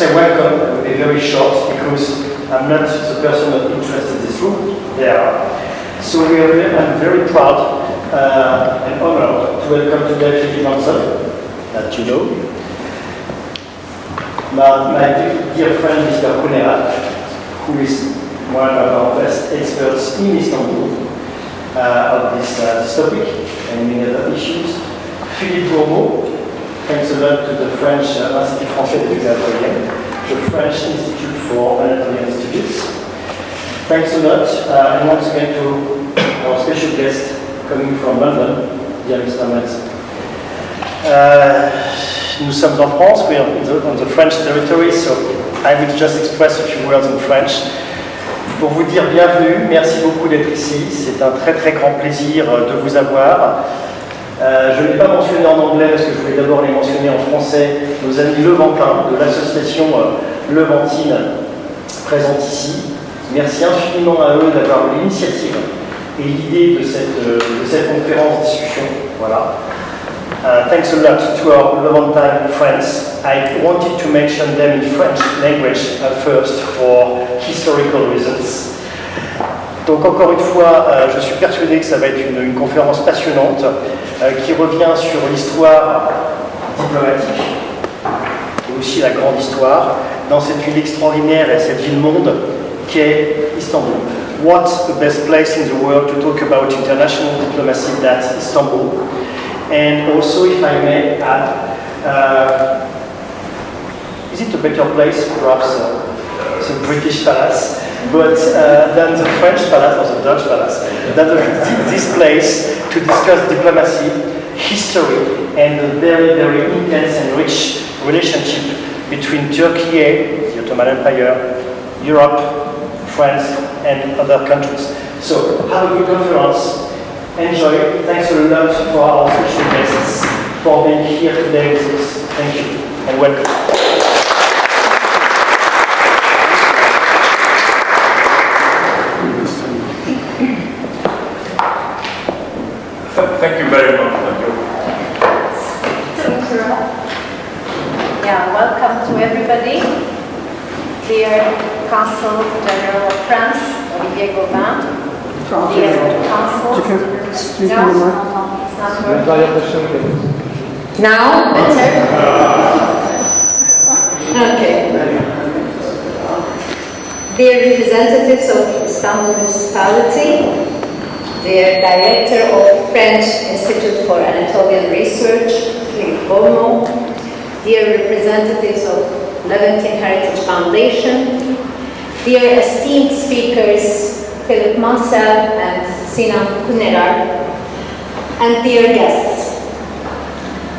say welcome. I will be very short because I'm not the person of interest in this room. Yeah. So I'm very proud and honored to welcome today Philippe Mansel, that you know. My dear friend Mr. Kuneralp, who is one of our best experts in Istanbul of this topic and many other issues. Philippe Bourmaud, thanks a lot to the French Institut Français d'études anatoliennes, the French Institute for Anatolian Studies. Thanks a lot, and once again to our special guest coming from London, dear Mr. Mansel. Nous sommes en France, we are on the French territory, so I will just express a few words in French. Pour vous dire bienvenue, merci beaucoup d'être ici, c'est un très très grand plaisir de vous avoir. Je ne l'ai pas mentionné en anglais parce que je voulais d'abord les mentionner en français, nos amis levantins de l'association Levantine présente ici. Merci infiniment à eux d'avoir eu l'initiative et l'idée de cette conférence discussion. Voilà. Thanks a lot to our Levantine friends. I wanted to mention them in French language first for historical reasons. Donc encore une fois, je suis persuadé que ça va être une conférence passionnante qui revient sur l'histoire diplomatique et aussi la grande histoire dans cette ville extraordinaire et cette ville-monde qu'est Istanbul. What's the best place in the world to talk about international diplomacy than Istanbul? And also, if I may add, is it a better place, perhaps the British Palace, but than the French Palace or the Dutch Palace, than this place to discuss diplomacy, history, and the very, very intense and rich relationship between Turkey, the Ottoman Empire, Europe, France, and other countries. So, have a good conference. Enjoy. Thanks a lot for our special guests for being here today with us. Thank you and welcome. Thank you very much. Thank you. Yeah, welcome to everybody. Dear Consul General of France, Olivier Gauvin. Dear Consul. No, it's not working. Now, better? Okay. Dear representatives of Istanbul municipality, dear Director of French Institute for Anatolian Research, Philippe Bourmaud, dear representatives of Levantine Heritage Foundation, dear esteemed speakers, Philippe Mansel and Sinan Kuneralp, and dear guests.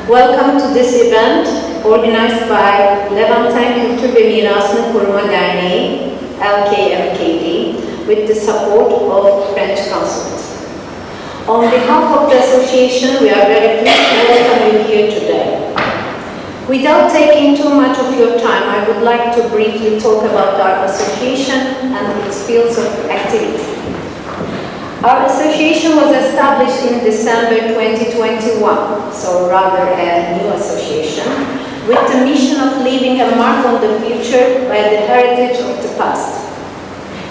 Welcome to this event organized by Levantine Kültür ve Mirasını Koruma Derneği, LKMKD, with the support of French Consulate. On behalf of the association, we are very pleased to welcome you here today. Without taking too much of your time, I would like to briefly talk about our association and its fields of activity. Our association was established in December 2021, so rather a new association, with the mission of leaving a mark on the future by the heritage of the past.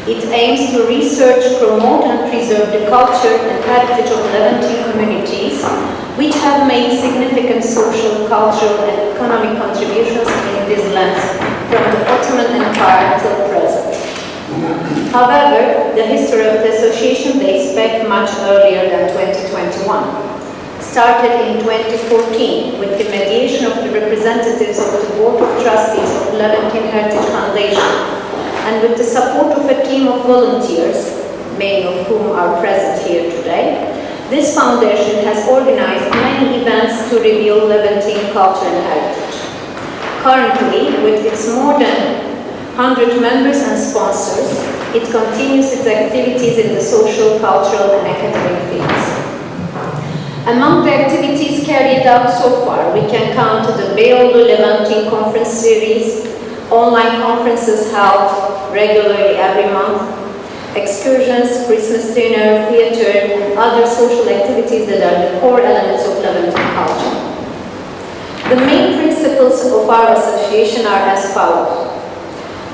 It aims to research, promote and preserve the culture and heritage of Levantine communities, which have made significant social, cultural and economic contributions in these lands from the Ottoman Empire till present. However, the history of the association dates back much earlier than 2021. Started in 2014 with the mediation of the representatives of the Board of Trustees of Levantine Heritage Foundation and with the support of a team of volunteers, many of whom are present here today. This foundation has organized many events to reveal Levantine culture and heritage. Currently, with its more than 100 members and sponsors, it continues its activities in the social, cultural and academic fields. Among the activities carried out so far, we can count the Beyoğlu Levantine Conference Series, online conferences held regularly every month, excursions, Christmas dinner, theater, and other social activities that are the core elements of Levantine culture. The main principles of our association are as follows.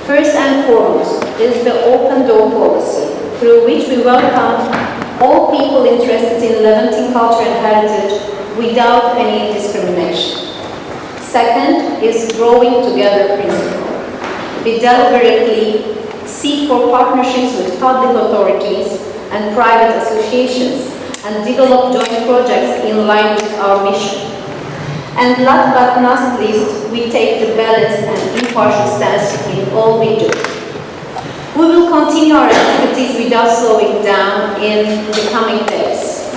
First and foremost is the open door policy, through which we welcome all people interested in Levantine culture and heritage without any discrimination. Second is growing together principle. We deliberately seek for partnerships with public authorities and private associations and develop joint projects in line with our mission. And last but not least, we take the balanced and impartial stance in all we do. We will continue our activities without slowing down in the coming days.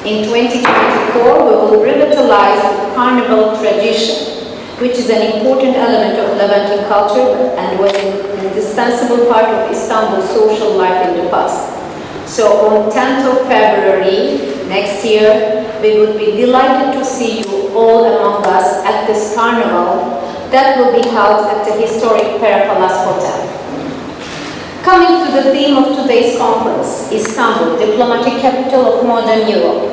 In 2024, we will revitalize the carnival tradition, which is an important element of Levantine culture and was an indispensable part of Istanbul's social life in the past. So on 10th of February next year, we would be delighted to see you all among us at this carnival that will be held at the historic Pera Palace Hotel. Coming to the theme of today's conference, Istanbul, diplomatic capital of modern Europe.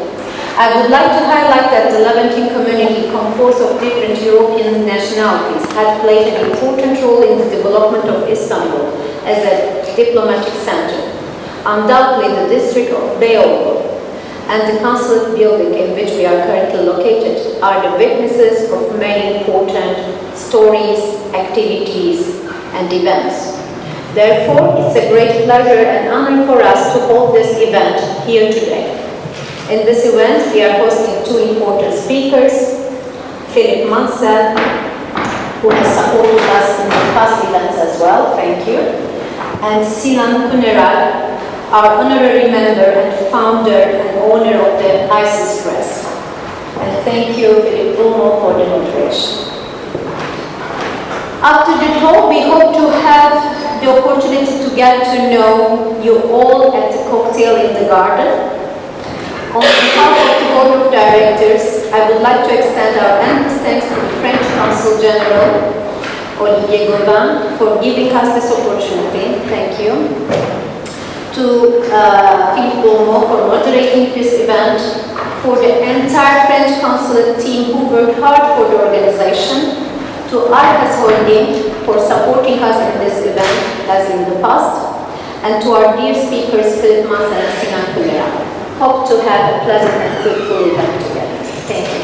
I would like to highlight that the Levantine community, composed of different European nationalities, had played an important role in the development of Istanbul as a diplomatic center. Undoubtedly, the district of Beyoğlu and the consulate building in which we are currently located are the witnesses of many important stories, activities, and events. Therefore, it's a great pleasure and honor for us to hold this event here today. In this event, we are hosting two important speakers, Philippe Mansel, who has supported us in the past events as well, thank you, and Sinan Kuneralp, our honorary member and founder and owner of the ISIS Press. And thank you, Philippe Bourmaud, for the moderation. After the talk, we hope to have the opportunity to get to know you all at the cocktail in the garden. On behalf of the Board of Directors, I would like to extend our endless thanks to the French Consul General, Olivier Gauvin, for giving us this opportunity. Thank you. To Philippe Bourmaud for moderating this event, for the entire French consulate team who worked hard for the organization, to Arcas Holding for supporting us in this event as in the past, and to our dear speakers Philippe Mansel and Sinan Kuneralp. Hope to have a pleasant and fruitful event together. Thank you.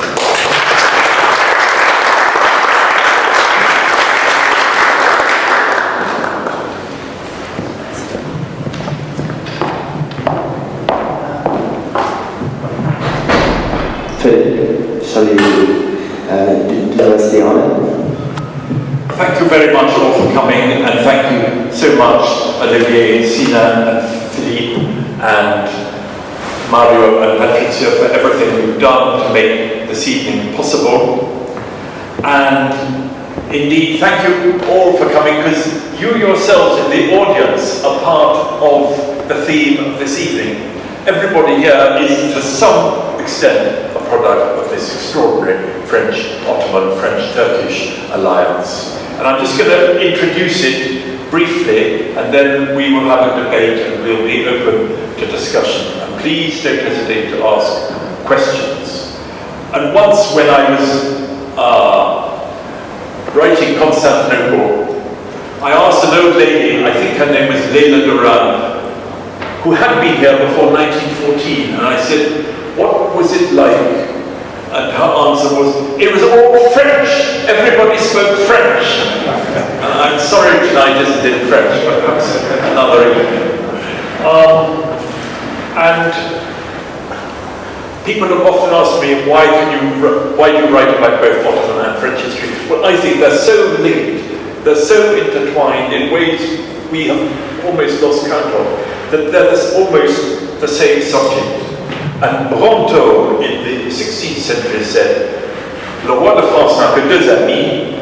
Philippe, shall you do us the honor? Thank you very much all for coming, and thank you so much, Olivier, Sinan, and Philippe, and Mario and Patricia, for everything you've done to make this evening possible. And indeed, thank you all for coming, because you yourselves in the audience are part of the theme of this evening. Everybody here is, to some extent, a product of this extraordinary French-Ottoman, French-Turkish alliance. And I'm just going to introduce it briefly, and then we will have a debate and we'll be open to discussion. And please don't hesitate to ask questions. And once when I was writing Constantinople, I asked an old lady, I think her name was Leila Duran, who had been here before 1914, and I said, what was it like? And her answer was, it was all French. Everybody spoke French. And I'm sorry tonight isn't in French, but that's another evening. And people have often asked me, why do you write about both Ottoman and French history? Well, I think they're so linked, they're so intertwined in ways we have almost lost count of, that they're almost the same subject. And Brantôme in the 16th century said, Le roi de France n'a que deux amis,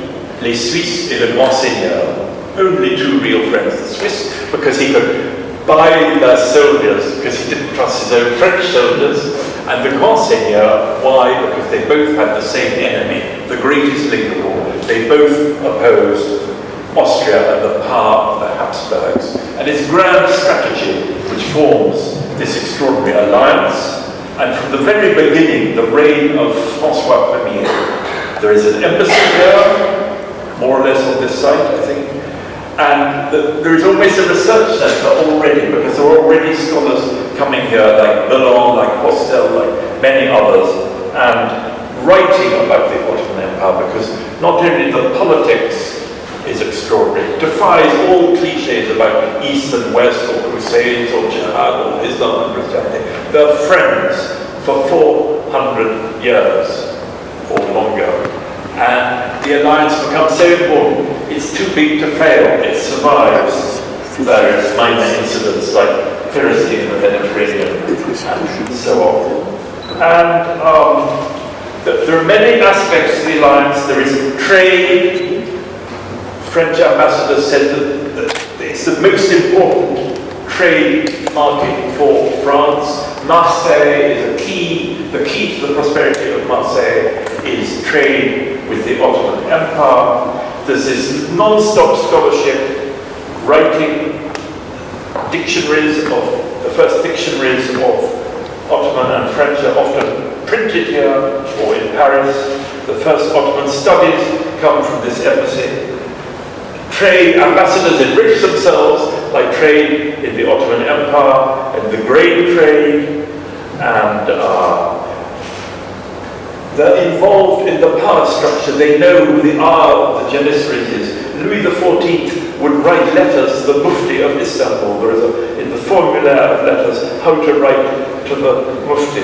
les Suisses et le grand seigneur. Only two real friends, the Swiss, because he could buy their soldiers, because he didn't trust his own French soldiers, and the grand seigneur, why? Because they both had the same enemy, the greatest link of all. They both opposed Austria and the power of the Habsburgs. And it's grand strategy which forms this extraordinary alliance. And from the very beginning, the reign of François Ier, There is an embassy there, more or less on this site, I think. And there is almost a research centre already, because there are already scholars coming here, like Milan, like Postel, like many others, and writing about the Ottoman Empire, because not only the politics is extraordinary, it defies all cliches about East and West, or Crusades, or Jihad, or Islam and Christianity. They're friends for 400 years or longer. And the alliance becomes so important, it's too big to fail. It survives various minor incidents like piracy in the Mediterranean and so on. And there are many aspects to the alliance. There is trade. French ambassador said that it's the most important trade market for France. Marseille is a key. The key to the prosperity of Marseille is trade with the Ottoman Empire. There's this non-stop scholarship, writing dictionaries of the first dictionaries of Ottoman and French are often printed here or in Paris. The first Ottoman studies come from this embassy. Trade ambassadors enrich themselves, like trade in the Ottoman Empire and the grain trade, and they're involved in the power structure. They know who the R of the Janissaries is. Louis XIV would write letters to the Mufti of Istanbul. There is in the formula of letters how to write to the Mufti.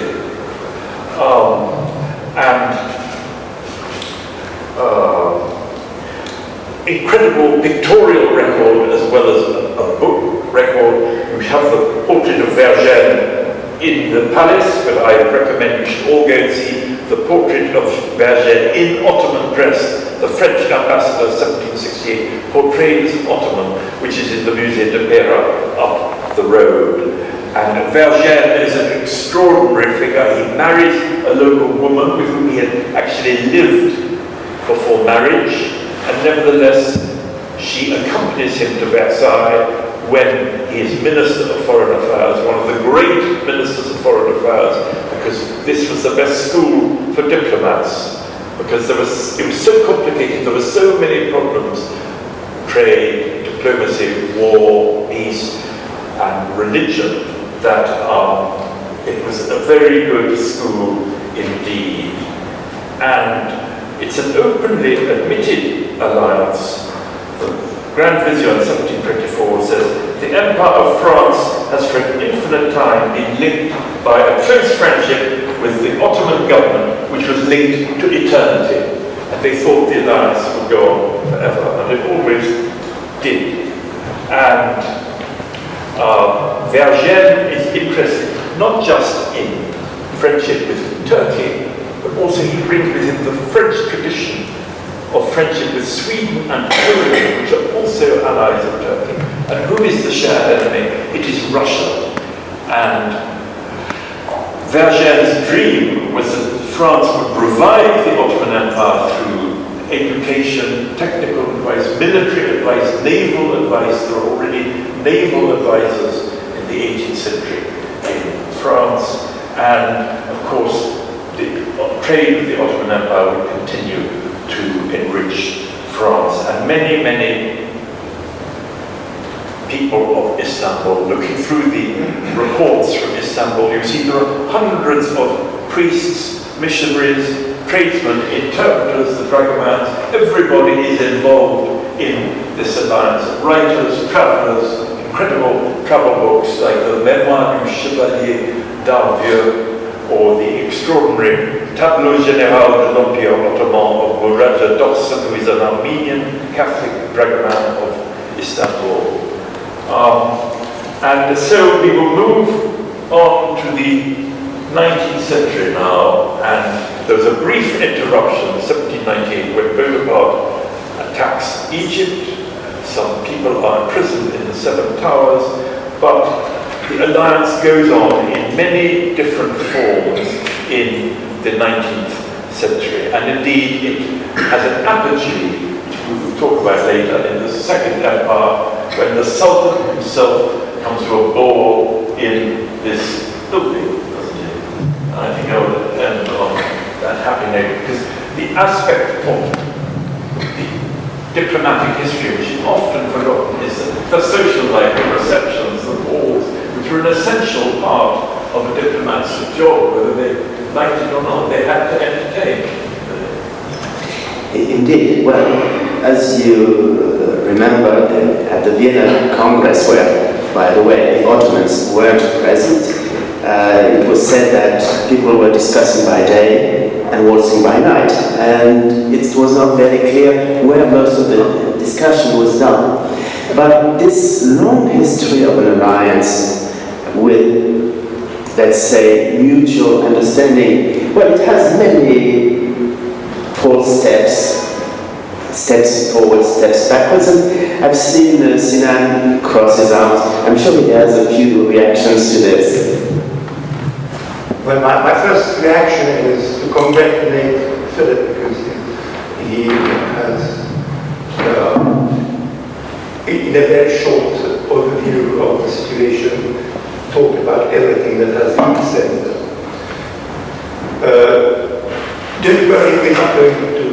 Incredible pictorial record as well as a book record. We have the portrait of Vergennes in the palace, but I recommend you should all go and see the portrait of Vergennes in Ottoman dress, the French ambassador 1768, portrayed as an Ottoman, which is in the Musée de Pera up the road. And Vergennes is an extraordinary figure. He marries a local woman with whom he had actually lived before marriage, and nevertheless she accompanies him to Versailles when he is Minister of Foreign Affairs, one of the great Ministers of Foreign Affairs, because this was the best school for diplomats, because it was so complicated, there were so many problems: trade, diplomacy, war, peace, and religion, that it was a very good school indeed. And it's an openly admitted alliance. The Grand Vizier in 1724 says, "The Empire of France has for an infinite time been linked by a close friendship with the Ottoman government, which was linked to eternity." And they thought the alliance would go on forever, and it always did. And Vergennes is interested not just in friendship with Turkey, but also he brings with him the French tradition of friendship with Sweden and Poland, which are also allies of Turkey. And who is the shared enemy? It is Russia. And Vergennes' dream was that France would revive the Ottoman Empire through education, technical advice, military advice, naval advice. There were already naval advisors in the 18th century in France. And of course, the trade with the Ottoman Empire would continue to enrich France. And many, many people of Istanbul, looking through the reports from Istanbul, you see there are hundreds of priests, missionaries, tradesmen, interpreters, the dragomans. Everybody is involved in this alliance. Writers, travelers, incredible travel books like the Memoir du Chevalier d'Arvieux, or the extraordinary Tableau Général de l'Empire Ottoman of Murad Dorsan, who is an Armenian Catholic dragoman of Istanbul. And so we will move on to the 19th century now, and there was a brief interruption in 1798 when Bonaparte attacks Egypt. Some people are imprisoned in the Seven Towers, but the alliance goes on in many different forms in the 19th century, and indeed it has an apogee, which we will talk about later, in the Second Empire, when the Sultan himself comes to a ball in this building, doesn't he? And I think I will end on that happy note, because the aspect of the diplomatic history which is often forgotten is the social life, the receptions, the balls, which are an essential part of a diplomat's job, whether they liked it or not, they had to entertain. Indeed. Well, as you remember, at the Vienna Congress, where, by the way, the Ottomans weren't present, it was said that people were discussing by day and waltzing by night, and it was not very clear where most of the discussion was done. But this long history of an alliance with, let's say, mutual understanding, well, it has many false steps forward, steps backwards, and I've seen Sinan cross his arms. I'm sure he has a few reactions to this. Well, my first reaction is to congratulate Philip, because he has, in a very short overview of the situation, talked about everything that has been said. Don't worry, we're not going to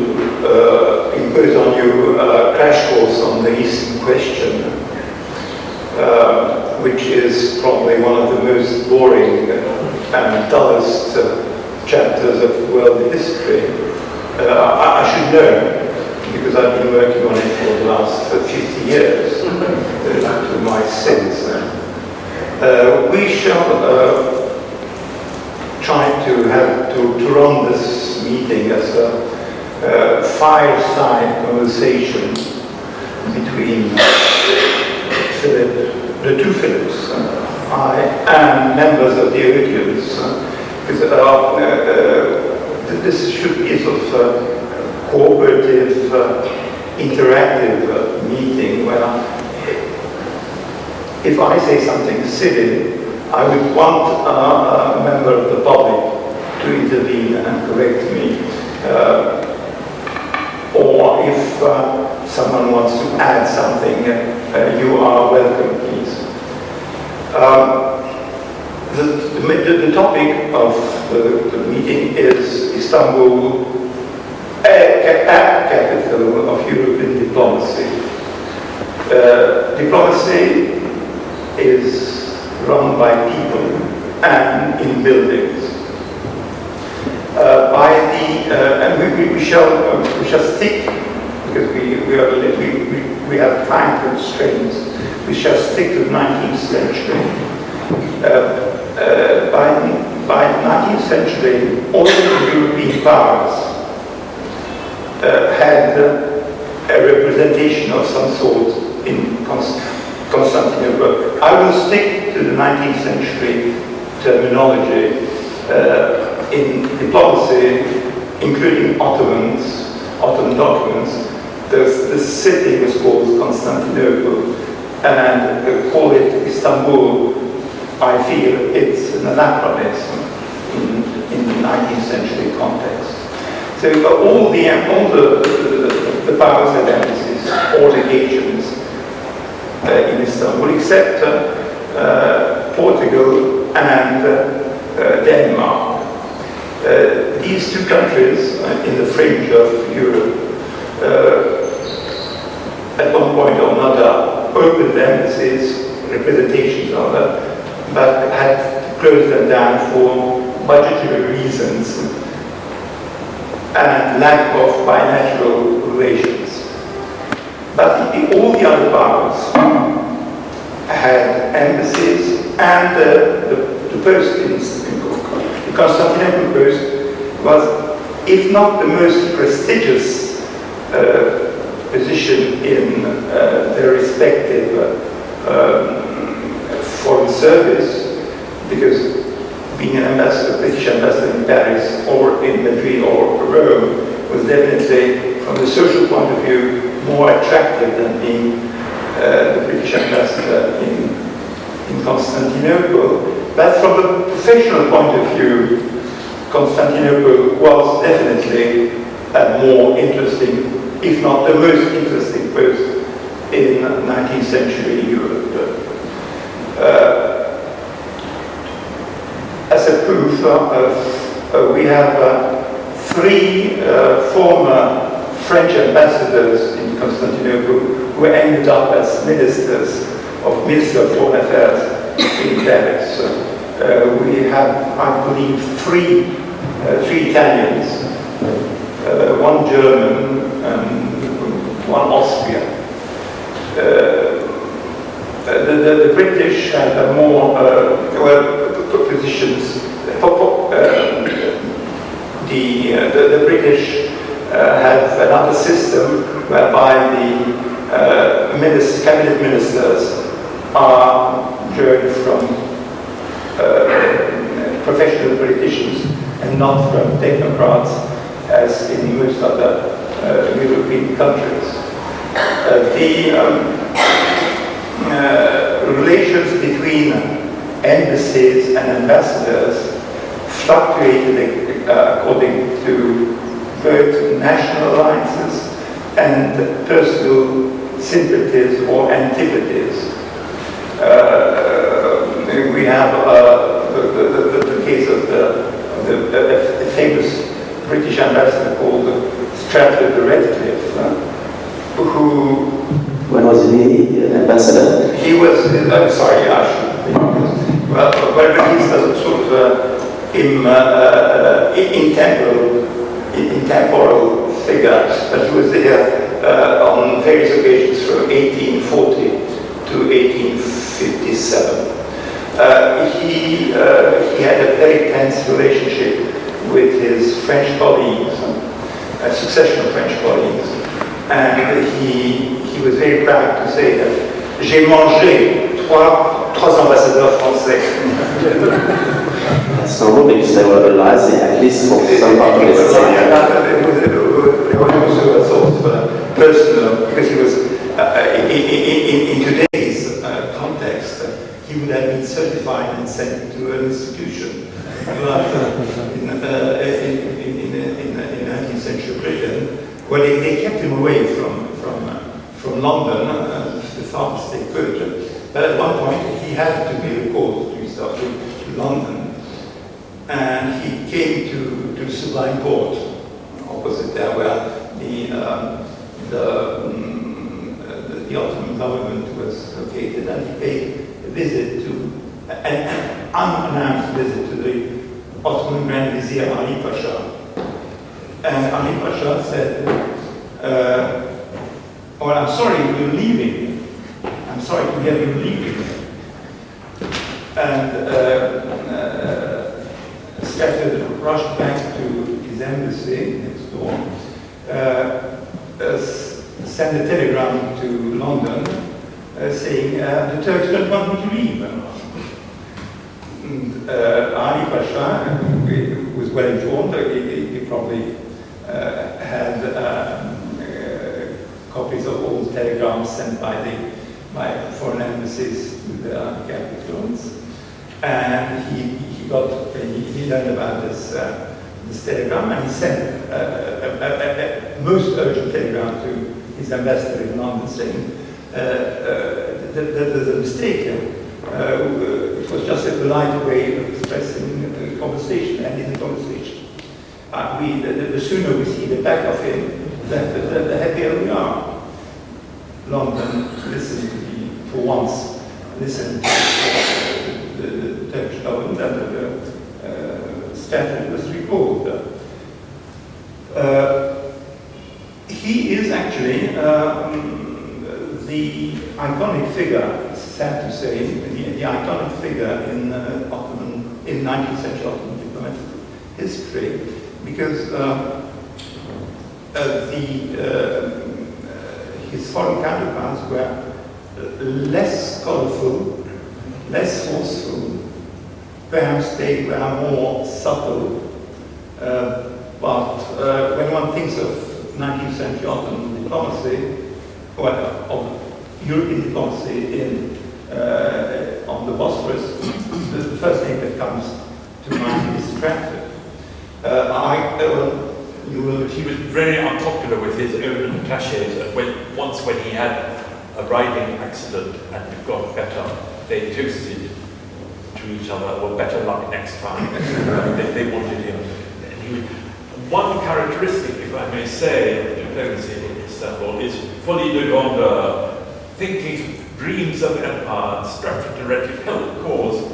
impose on you a crash course on the Eastern question, which is probably one of the most boring and dullest chapters of world history. I should know, because I've been working on it for the last 50 years, to my sense. We shall try to run this meeting as a fireside conversation between Philip, the two Philips, I, and members of the audience, because this should be a sort of cooperative, interactive meeting where if I say something silly, I would want a member of the public to intervene and correct me. Or if someone wants to add something, you are welcome, please. The topic of the meeting is Istanbul, capital of European diplomacy. Diplomacy is run by people and in buildings. And we shall stick, because we have time constraints. We shall stick to the 19th century. By the 19th century, all the European powers had a representation of some sort in Constantinople. I will stick to the 19th century terminology in diplomacy, including Ottoman documents. The city was called Constantinople, and call it Istanbul. I feel it's an anachronism in the 19th century context. So all the powers had embassies or legations in Istanbul, except Portugal and Denmark. These two countries in the fringe of Europe at one point or another opened embassies, representations rather, but had to close them down for budgetary reasons and lack of bilateral relations. But all the other powers had embassies, and the post in the Constantinople post was, if not the most prestigious position in their respective foreign service, because being an ambassador, British ambassador in Paris or in Madrid or Rome was definitely, from the social point of view, more attractive than being the British ambassador in Constantinople. But from the professional point of view, Constantinople was definitely a more interesting, if not the most interesting post in 19th century Europe. As a proof, we have 3 former French ambassadors in Constantinople who ended up as Minister of Foreign Affairs in Paris. We have, I believe, three Italians, 1 German, and 1 Austrian. The British have more positions. The British have another system whereby the cabinet ministers are joined from professional politicians and not from technocrats, as in most other European countries. The relations between embassies and ambassadors fluctuated according to both national alliances and personal sympathies or antipathies. We have the case of the famous British ambassador called Stratford Redcliffe, who... When was he ambassador? He was, I'm sorry, I should... Well, he's a sort of intemporal figure, but he was there on various occasions from 1840 to 1857. He had a very tense relationship with his French colleagues, a succession of French colleagues, and he was very proud to say that j'ai mangé trois ambassadeurs français. That's normal because they were allies, at least for some part of his tenure. There was also a sort of personal, because he was, in today's context, he would have been certified and sent to an institution. But in 19th century Britain, well, they kept him away from London the farthest they could. But at one point, he had to be recalled to London, and he came to Sublime Port, opposite there, where the Ottoman government was located, and he paid a visit an unannounced visit to the Ottoman Grand Vizier Ali Pasha. And Ali Pasha said, well, I'm sorry you're leaving. I'm sorry to hear you're leaving. And Stratford rushed back to his embassy next door, sent a telegram to London saying, the Turks don't want me to leave. And Ali Pasha, who was well informed, he probably had copies of all the telegrams sent by foreign embassies to their capitals, and he learned about this telegram, and he sent a most urgent telegram to his ambassador in London saying that there's a mistake here. It was just a polite way of expressing the conversation, ending the conversation. The sooner we see the back of him, the happier we are. London listened to for once, listened to the Turkish government, and the statute was recalled. He is actually the iconic figure, it's sad to say, the iconic figure in 19th century Ottoman diplomatic history, because his foreign counterparts were less colorful, less forceful, perhaps they were more subtle, but when one thinks of 19th century Ottoman diplomacy, or of European diplomacy on the Bosphorus, the first thing that comes to mind is Stratford. He was very unpopular with his own attachés. Once when he had a riding accident and got better, they toasted to each other, well, better luck next time. They wanted him. And one characteristic, if I may say, of diplomacy in Istanbul is folie de grandeur, thinking dreams of empire, and structured directive helped cause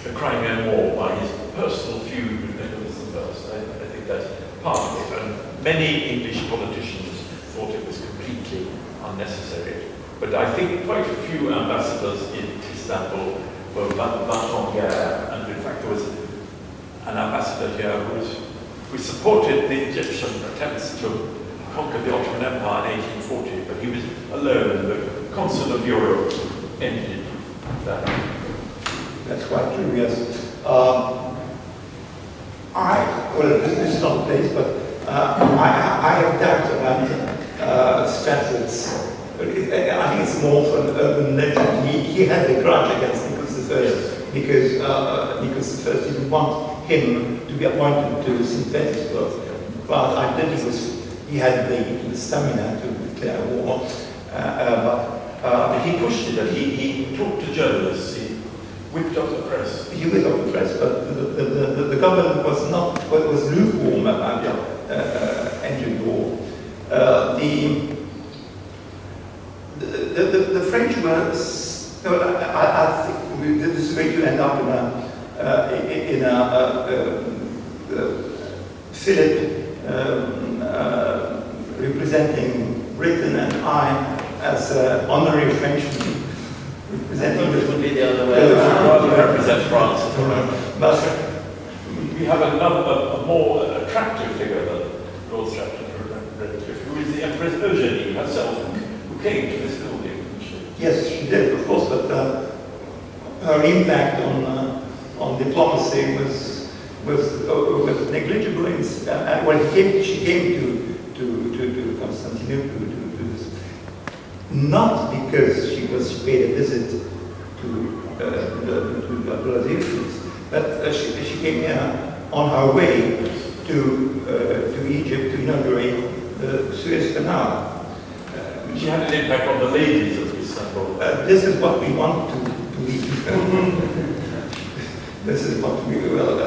the Crimean War by his personal feud with Nicholas I. I think that's part of it, and many English politicians thought it was completely unnecessary. But I think quite a few ambassadors in Istanbul were Vatangere, and in fact there was an ambassador here who supported the Egyptian attempts to conquer the Ottoman Empire in 1840, but he was alone. The Consul of Europe ended that. That's quite true, yes. This is not the place, but I have doubts about Stratford's. I think it's more of an urban legend. He had a grudge against Nicholas I because Nicholas I didn't want him to be appointed to St. Petersburg. But I don't think he had the stamina to declare war. But he pushed it, and he talked to journalists, he whipped up the press. He whipped up the press, but the government was lukewarm about entering the war. The French were, I think this is going to end up in a Philippe representing Britain and I as honorary Frenchmen representing it would be the other way around. Represent France. But we have a more attractive figure than Lord Stratford, who is the Empress Eugénie herself, who came to this building. Yes, she did, of course, but her impact on diplomacy was negligible. When she came to Constantinople to do this, not because she paid a visit to Abdulaziz, but she came here on her way to Egypt to inaugurate the Suez Canal. She had an impact on the ladies of Istanbul. This is what we want to believe. This is what we will.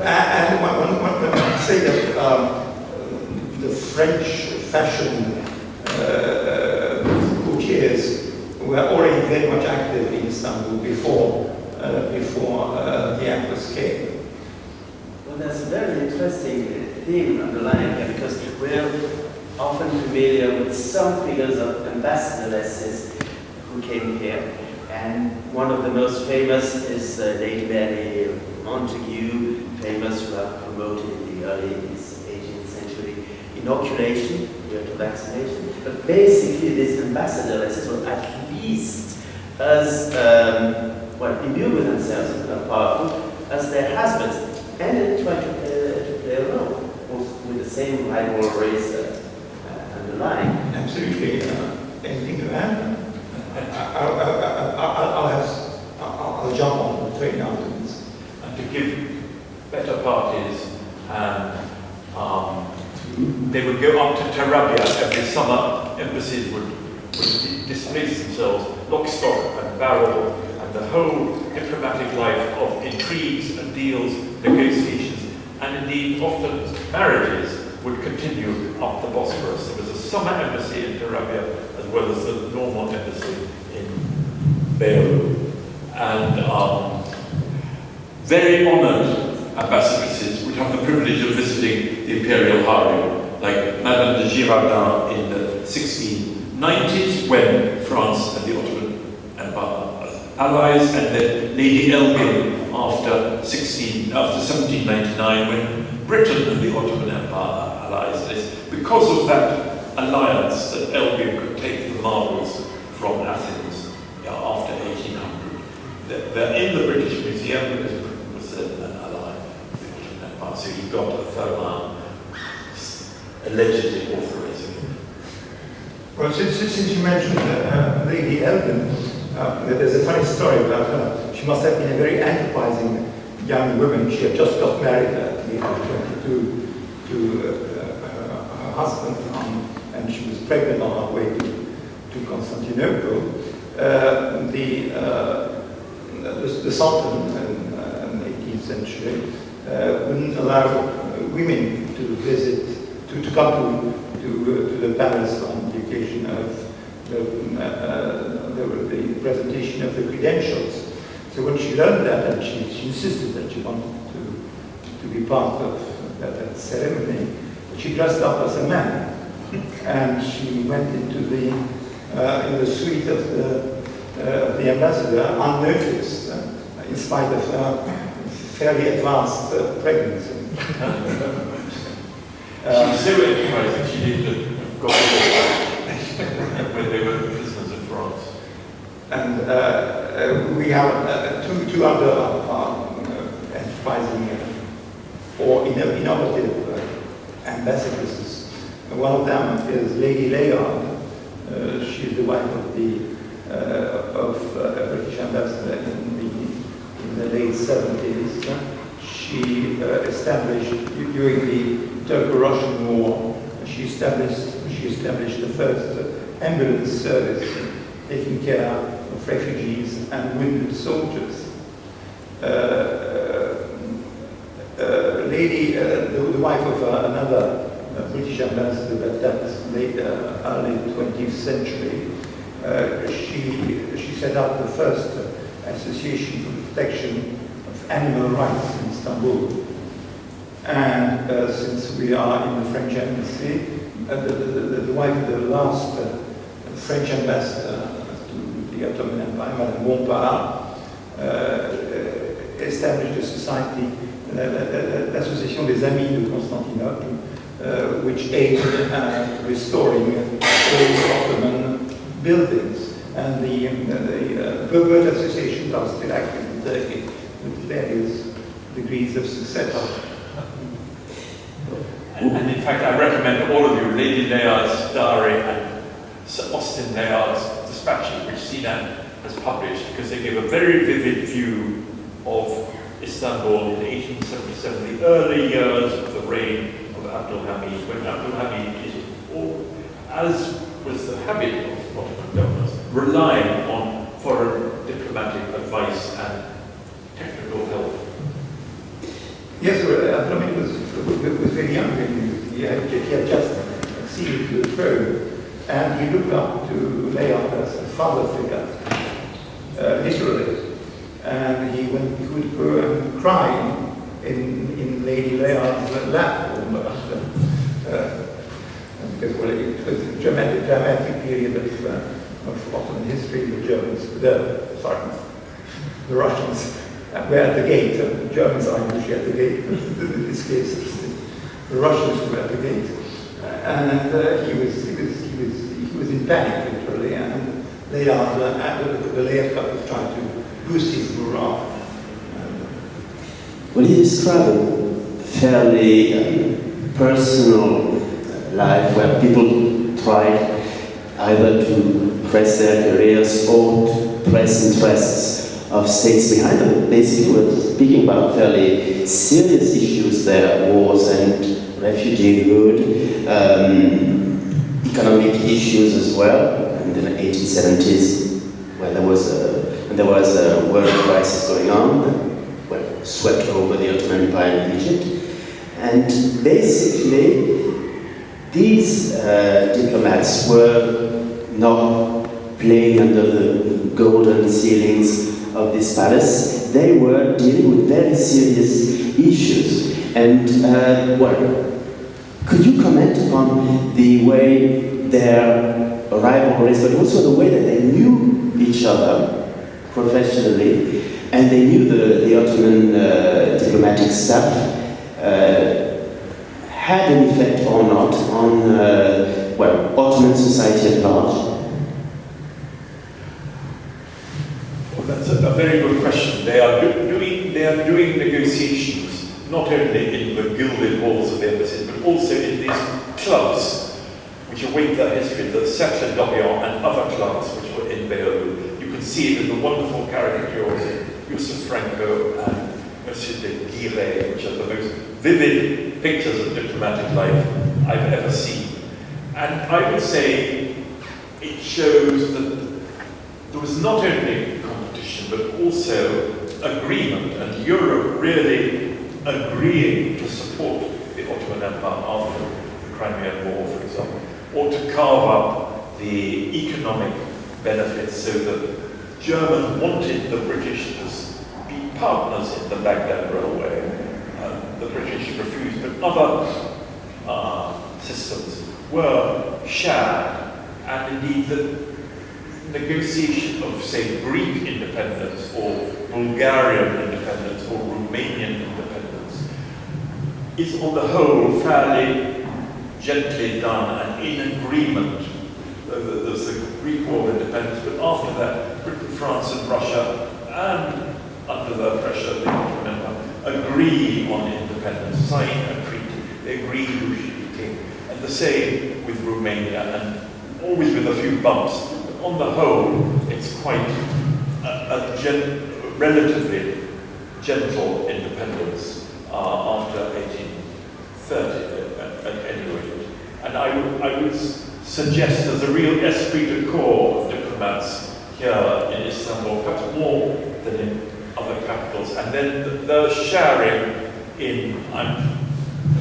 And one can say that the French fashion courtiers were already very much active in Istanbul before the Empress came. Well, that's a very interesting theme underlying here, because we're often familiar with some figures of ambassadoresses who came here, and one of the most famous is Lady Mary Montagu, famous, who have promoted in the early 18th century inoculation, to vaccination. But basically, these ambassadoresses were at least as immune with themselves and powerful as their husbands, and they tried to play a role with the same rival race underlying. Absolutely. Anything to add? I'll jump on the train afterwards. And to give better parties, they would go up to Tarabya every summer. Embassies would displace themselves, lock, stock and barrel, and the whole diplomatic life of intrigues and deals, negotiations, and indeed often marriages would continue up the Bosphorus. There was a summer embassy in Tarabya as well as the normal embassy in Beirut. And very honoured ambassadresses would have the privilege of visiting the imperial harem, like Madame de Girardin in the 1690s, when France and the Ottoman Empire were allies, and then Lady Elgin after 1799, when Britain and the Ottoman Empire are allies. And it's because of that alliance that Elgin could take the marbles from Athens after 1800. They're in the British Museum because Britain was an ally of the Ottoman Empire, so he got a firm allegedly authorizing it. Well, since you mentioned Lady Elgin, there's a funny story about her. She must have been a very enterprising young woman. She had just got married at the age of 22 to her husband, and she was pregnant on her way to Constantinople. The Sultan in the 18th century wouldn't allow women to visit, to come to the palace on the occasion of the presentation of the credentials. So when she learned that, and she insisted that she wanted to be part of that ceremony, she dressed up as a man, and she went into in the suite of the ambassador unnoticed, in spite of her fairly advanced pregnancy. She was so enterprising, she didn't have got when they were prisoners in France. And we have two other enterprising or innovative ambassadresses. One of them is Lady Layard. She is the wife of a British ambassador in the late 70s. She established, during the Turco-Russian War, she established the first ambulance service taking care of refugees and wounded soldiers. The wife of another British ambassador, but that's late, early 20th century, she set up the first association for the protection of animal rights in Istanbul. And since we are in the French embassy, the wife of the last French ambassador to the Ottoman Empire, Madame Bompard, established a society, l'Association des Amis de Constantinople, which aimed at restoring old Ottoman buildings. And both associations are still active in Turkey with various degrees of success. And in fact, I recommend all of you Lady Layard's diary and Sir Austin Layard's dispatches, which Sinan has published, because they give a very vivid view of Istanbul in 1877, the early years of the reign of Abdul Hamid, when Abdul Hamid is, as was the habit of Ottoman governors, relying on foreign diplomatic advice and technical help. Yes, Abdul Hamid was very young when he had just acceded to the throne, and he looked up to Layard as a father figure, literally. And he would go and cry in Lady Layard's lap almost, because it was a dramatic period of Ottoman history. The Russians were at the gate, and the Germans are usually at the gate. In this case, the Russians were at the gate, and he was in panic literally, and the Layard couple tried to boost his morale. Well, he described a fairly personal life where people tried either to press their careers or to press interests of states behind them. Basically, we're speaking about fairly serious issues there: wars and refugeehood, economic issues as well. And in the 1870s, where there was a world crisis going on, that swept over the Ottoman Empire in Egypt. And basically, these diplomats were not playing under the golden ceilings of this palace. They were dealing with very serious issues. And, could you comment upon the way their rivalries, but also the way that they knew each other professionally, and they knew the Ottoman diplomatic staff, had an effect or not on Ottoman society at large? Well, that's a very good question. They are doing negotiations not only in the gilded halls of the embassies, but also in these clubs which await their history, the Cercle d'Orient and other clubs which were in Beirut. You can see it in the wonderful caricatures of Yusuf Franco and Monsieur de Guiret, which are the most vivid pictures of diplomatic life I've ever seen. And I would say it shows that there was not only competition, but also agreement, and Europe really agreeing to support Empire after the Crimean War, for example, or to carve up the economic benefits so that Germans wanted the British to be partners in the Baghdad Railway. The British refused, but other systems were shared, and indeed the negotiation of, say, Greek independence or Bulgarian independence or Romanian independence is on the whole fairly gently done and in agreement. There's the Greek War of Independence, but after that, Britain, France and Russia, and under the pressure of the Ottoman Empire, agree on independence, sign a treaty. They agree who should be king. And the same with Romania, and always with a few bumps. But on the whole, it's quite a relatively gentle independence after 1830 at any rate. And I would suggest there's a real esprit de corps of diplomats here in Istanbul, perhaps more than in other capitals. And then the sharing in, I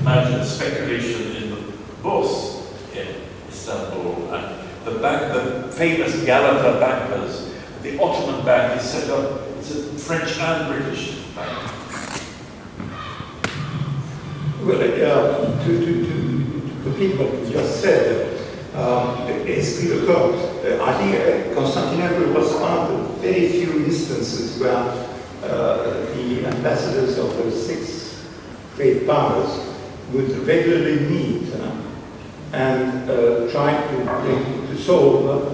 imagine, speculation in the Bus in Istanbul, and the famous Galata bankers. The Ottoman Bank is set up, it's a French and British bank. Well, to complete what you just said, esprit de corps, I think Constantinople was one of the very few instances where the ambassadors of the 6 great powers would regularly meet and try to solve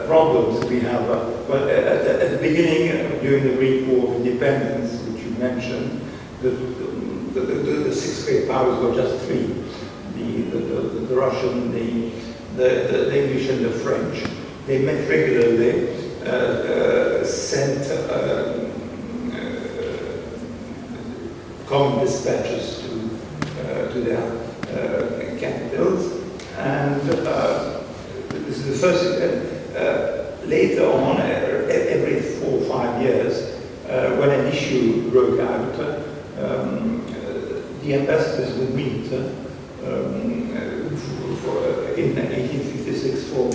problems we have. But at the beginning, during the Greek War of Independence, which you mentioned, the 6 great powers were just 3. The Russian, the English and the French. They met regularly, sent common dispatches to their capitals, and this is the first. Later on, every 4 or 5 years, when an issue broke out, the ambassadors would meet in 1856 for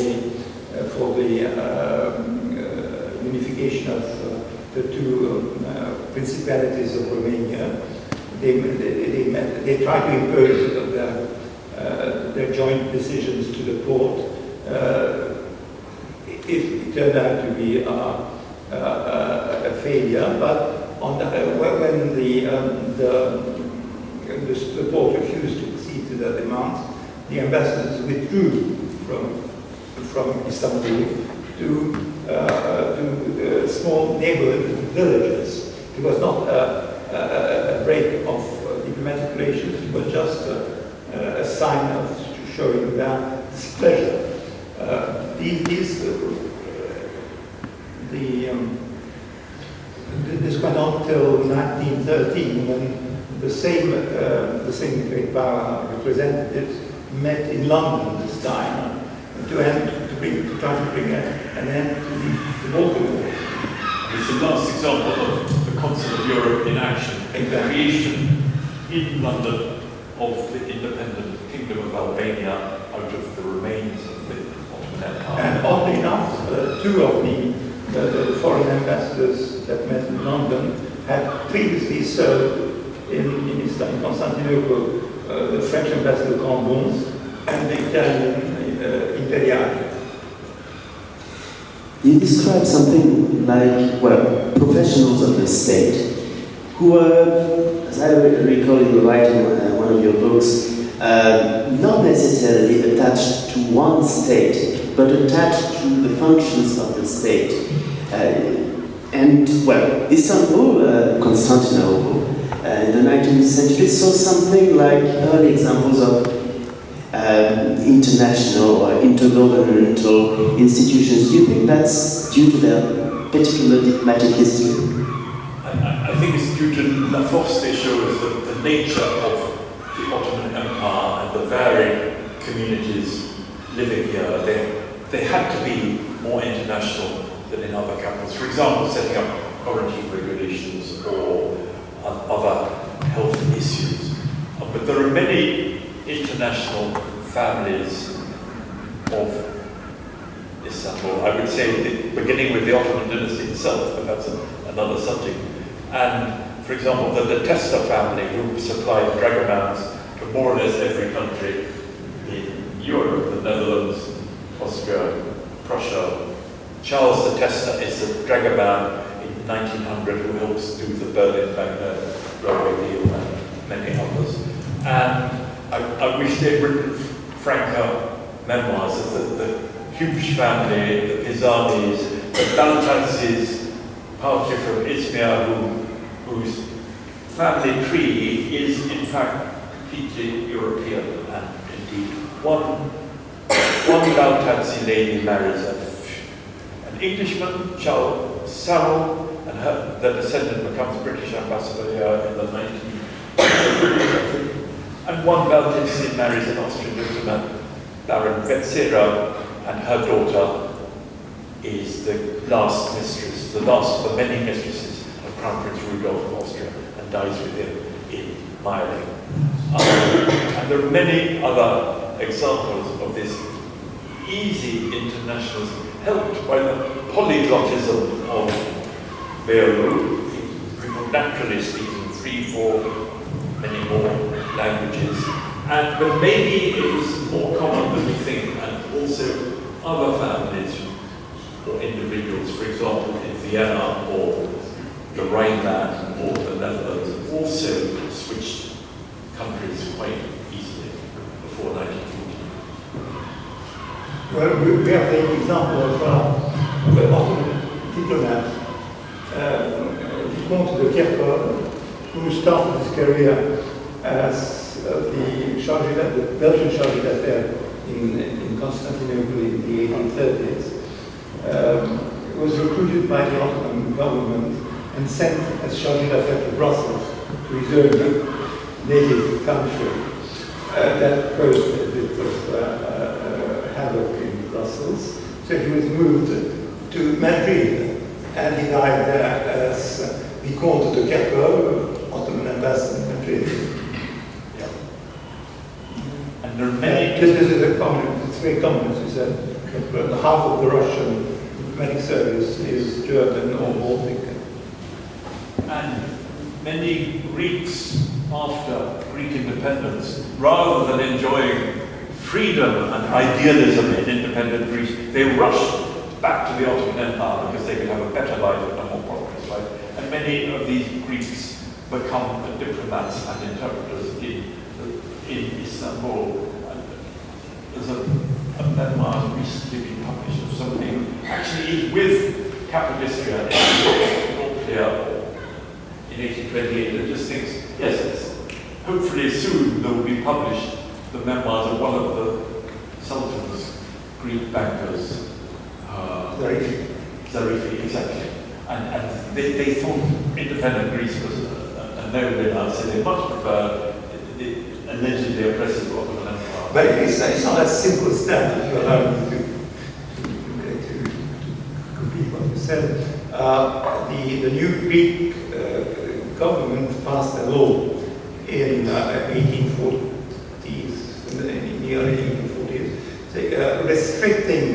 the unification of the 2 principalities of Romania. They tried to impose their joint decisions to the Porte. It turned out to be a failure, but when the Porte refused to accede to their demands, the ambassadors withdrew from Istanbul to small neighborhood villages. It was not a break of diplomatic relations, it was just a sign of showing their displeasure. This went on till 1913, when the same great power representatives met in London this time to try to bring an end to the Balkan War. It's the last example of the Council of Europe in action, the creation in London of the independent Kingdom of Albania out of the remains of the Ottoman Empire. And oddly enough, 2 of the foreign ambassadors that met in London had previously served in Constantinople, the French ambassador Cambon and the Italian Imperiale. You describe something like, well, professionals of the state who were, as I recall in writing one of your books, not necessarily attached to one state, but attached to the functions of the state. And, well, Istanbul, Constantinople, in the 19th century saw something like early examples of international or intergovernmental institutions. Do you think that's due to their particular diplomatic history? I think it's due to la force des choses, the nature of the Ottoman Empire and the varied communities living here. They had to be more international than in other capitals. For example, setting up quarantine regulations or other health issues. But there are many international families of Istanbul. I would say beginning with the Ottoman dynasty itself, but that's another subject. And for example, the Testa family, who supplied dragomans to more or less every country in Europe, the Netherlands, Austria, Prussia. Charles the Testa is a dragoman in 1900 who helps do the Berlin-Baghdad railway deal and many others. And I wish they'd written franker memoirs of the huge family, the Pisanis, the Baltansis, partly from Izmir, whose family tree is in fact completely European. And indeed, one Baltansi lady marries an Englishman, Charles Sarrel, and the descendant becomes British ambassador here in the 19th century. And one Baltansi marries an Austrian diplomat, Baron Wetzera, and her daughter is the last mistress, the last of the many mistresses of Crown Prince Rudolf of Austria, and dies with him in Meiringen. And there are many other examples of this easy internationalism, helped by the polyglottism of Beirut, people naturally speaking 3, 4, many more languages. But maybe it was more common than we think, and also other families or individuals, for example, in Vienna or the Rhineland or the Netherlands, also switched countries quite easily before 1940. Well, we have the example of the Ottoman diplomat, Vicomte de Kerkhove, who started his career as the Belgian chargé d'affaires in Constantinople in the 1830s, was recruited by the Ottoman government and sent as chargé d'affaires to Brussels to his own native country. That caused a bit of havoc in Brussels. So he was moved to Madrid, and he died there as Vicomte de Kerkhove, Ottoman ambassador in Madrid. There are many. This is a common, it's very common, as you said. Half of the Russian diplomatic service is German or Baltic. And many Greeks, after Greek independence, rather than enjoying freedom and idealism in independent Greece, they rushed back to the Ottoman Empire because they could have a better life and a more prosperous life. And many of these Greeks become diplomats and interpreters in Istanbul. There's a memoir recently been published of somebody who actually is with Capodistria in North in 1828 and just thinks, yes, hopefully soon there will be published the memoirs of one of the Sultan's Greek bankers, Zarifi, exactly. And they thought independent Greece was a no-win answer. They much prefer the allegedly oppressive Ottoman Empire. But it's not as simple as that, if you allow me to complete what you said. The new Greek government passed a law in 1840s, in the early 1840s, restricting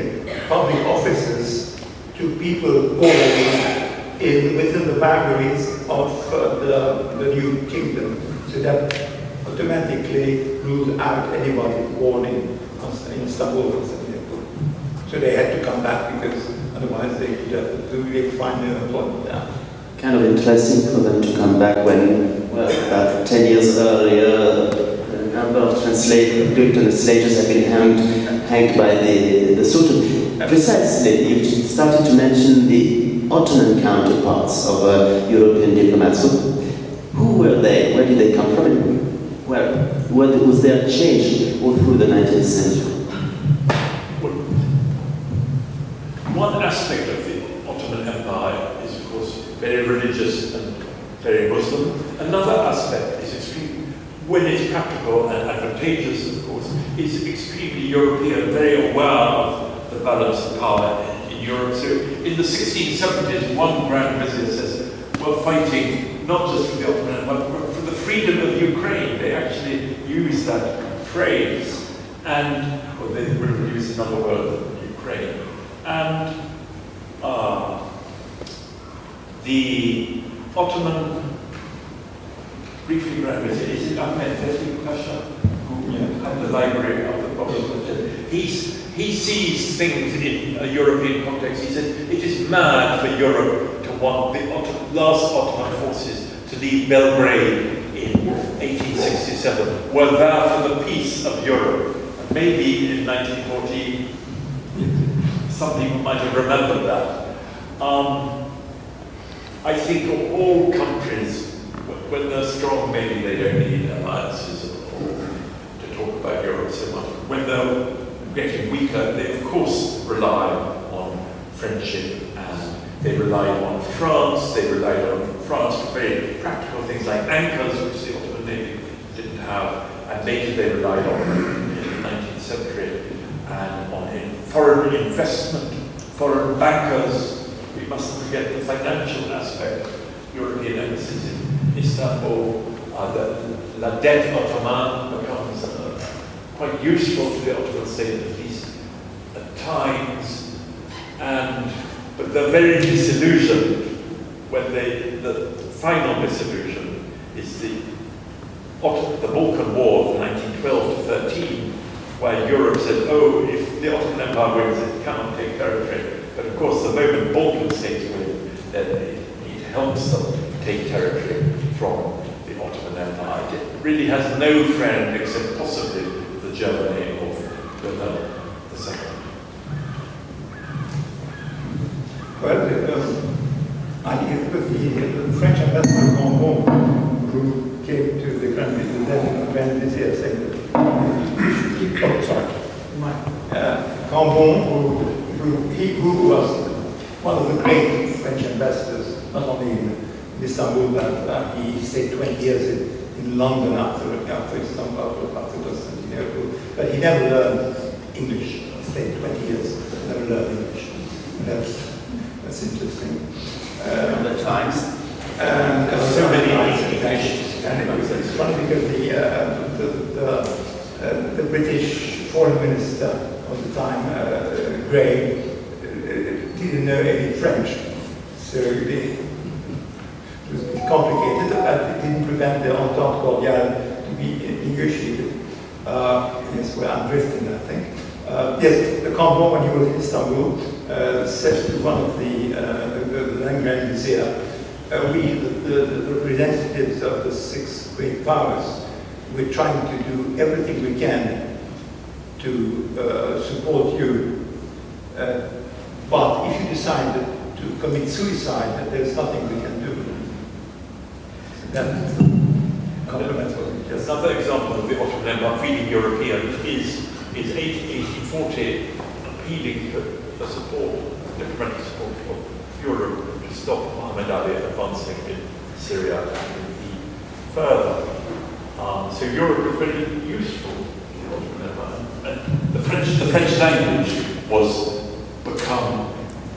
public offices to people born within the boundaries of the new kingdom, so that automatically ruled out anybody born in Istanbul, Constantinople. So they had to come back because otherwise they could find no employment there. Kind of interesting for them to come back when, well, about 10 years earlier, a number of Greek translators have been hanged by the Sultan. Precisely, you've started to mention the Ottoman counterparts of European diplomats. So who were they? Where did they come from? Was there a change all through the 19th century? One aspect of the Ottoman Empire is, of course, very religious and very Muslim. Another aspect is extremely, when it's practical and advantageous, of course, is extremely European, very aware of the balance of power in Europe. So in the 1670s, one Grand Vizier says, we're fighting not just for the Ottoman Empire, but for the free freedom of Ukraine. They actually use that phrase, and well, they would have used another word than Ukraine. And the Ottoman, briefly grabbed, is it Ahmed Vehbi Pasha, who had the library of the Ottoman? He sees things in a European context. He said it is mad for Europe to want the last Ottoman forces to leave Belgrade in 1867. Were there for the peace of Europe. And maybe in 1914, some people might have remembered that. I think all countries, when they're strong, maybe they don't need alliances to talk about Europe so much. When they're getting weaker, they of course rely on friendship, and they relied on France. They relied on France for very practical things like anchors, which the Ottoman Navy didn't have, and later they relied on in the 19th century, and on foreign investment, foreign bankers. We mustn't forget the financial aspect. European embassies in Istanbul, la dette ottomane becomes quite useful to the Ottoman state, at least at times, but they're very disillusioned when the final disillusion is the Balkan War of 1912 to 13, where Europe said, oh, if the Ottoman Empire wins, it cannot take territory. But of course, the moment Balkan states win, then it helps them take territory from the Ottoman Empire. It really has no friend except possibly the Germany of Wilhelm II. Well, I think it was the French ambassador Bourmaud who came to the Grand Vizier saying that Cambon, who was one of the great French ambassadors, not only in Istanbul, but he stayed 20 years in London after Istanbul, after Constantinople, but he never learned English. He stayed 20 years, never learned English. That's interesting. The times. So many English. And it's funny because the British foreign minister of the time, Grey, didn't know any French, so it was complicated, but it didn't prevent the Entente Cordiale to be negotiated. Yes, well, I'm drifting, I think. Yes, the Cambon, when he was in Istanbul, said to one of the Grand Vizier, we, the representatives of the 6 great powers, we're trying to do everything we can to support you. But if you decide to commit suicide, that there's nothing we can do. That complements what we just. Another example of the Ottoman Empire feeling European is 1840 appealing for diplomatic support of Europe to stop Muhammad Ali advancing in Syria and further. So Europe was very useful to the Ottoman Empire, and the French language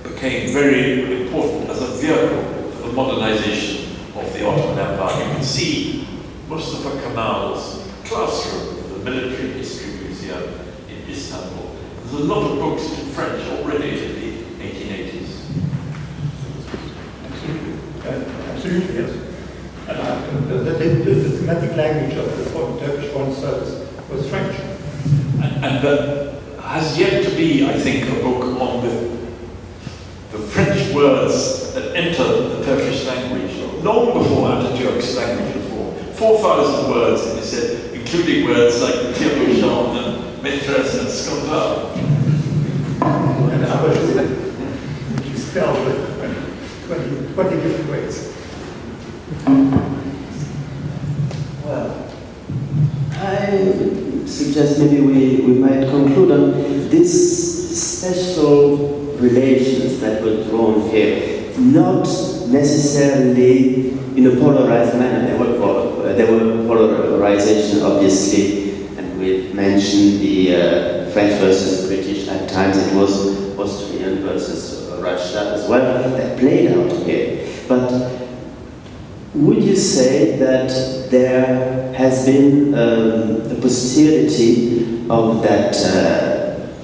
became very important as a vehicle for the modernization of the Ottoman Empire. You can see Mustafa Kemal's classroom in the Military History Museum in Istanbul. There's a lot of books in French already in the 1880s. Absolutely, yes. The thematic language of the Turkish Foreign Service was French. And there has yet to be, I think, a book on the French words that enter the Turkish language long before Atatürk's language reform. 4,000 words, and they said, including words like tire-bouchon and maîtresse and scandale. And others which you spell with 20 different ways. Well, I suggest maybe we might conclude on these special relations that were drawn here, not necessarily in a polarized manner. There were polarization, obviously, and we mentioned the French versus British. At times it was Austrian versus Russia as well. That played out here. But would you say that there has been a possibility of that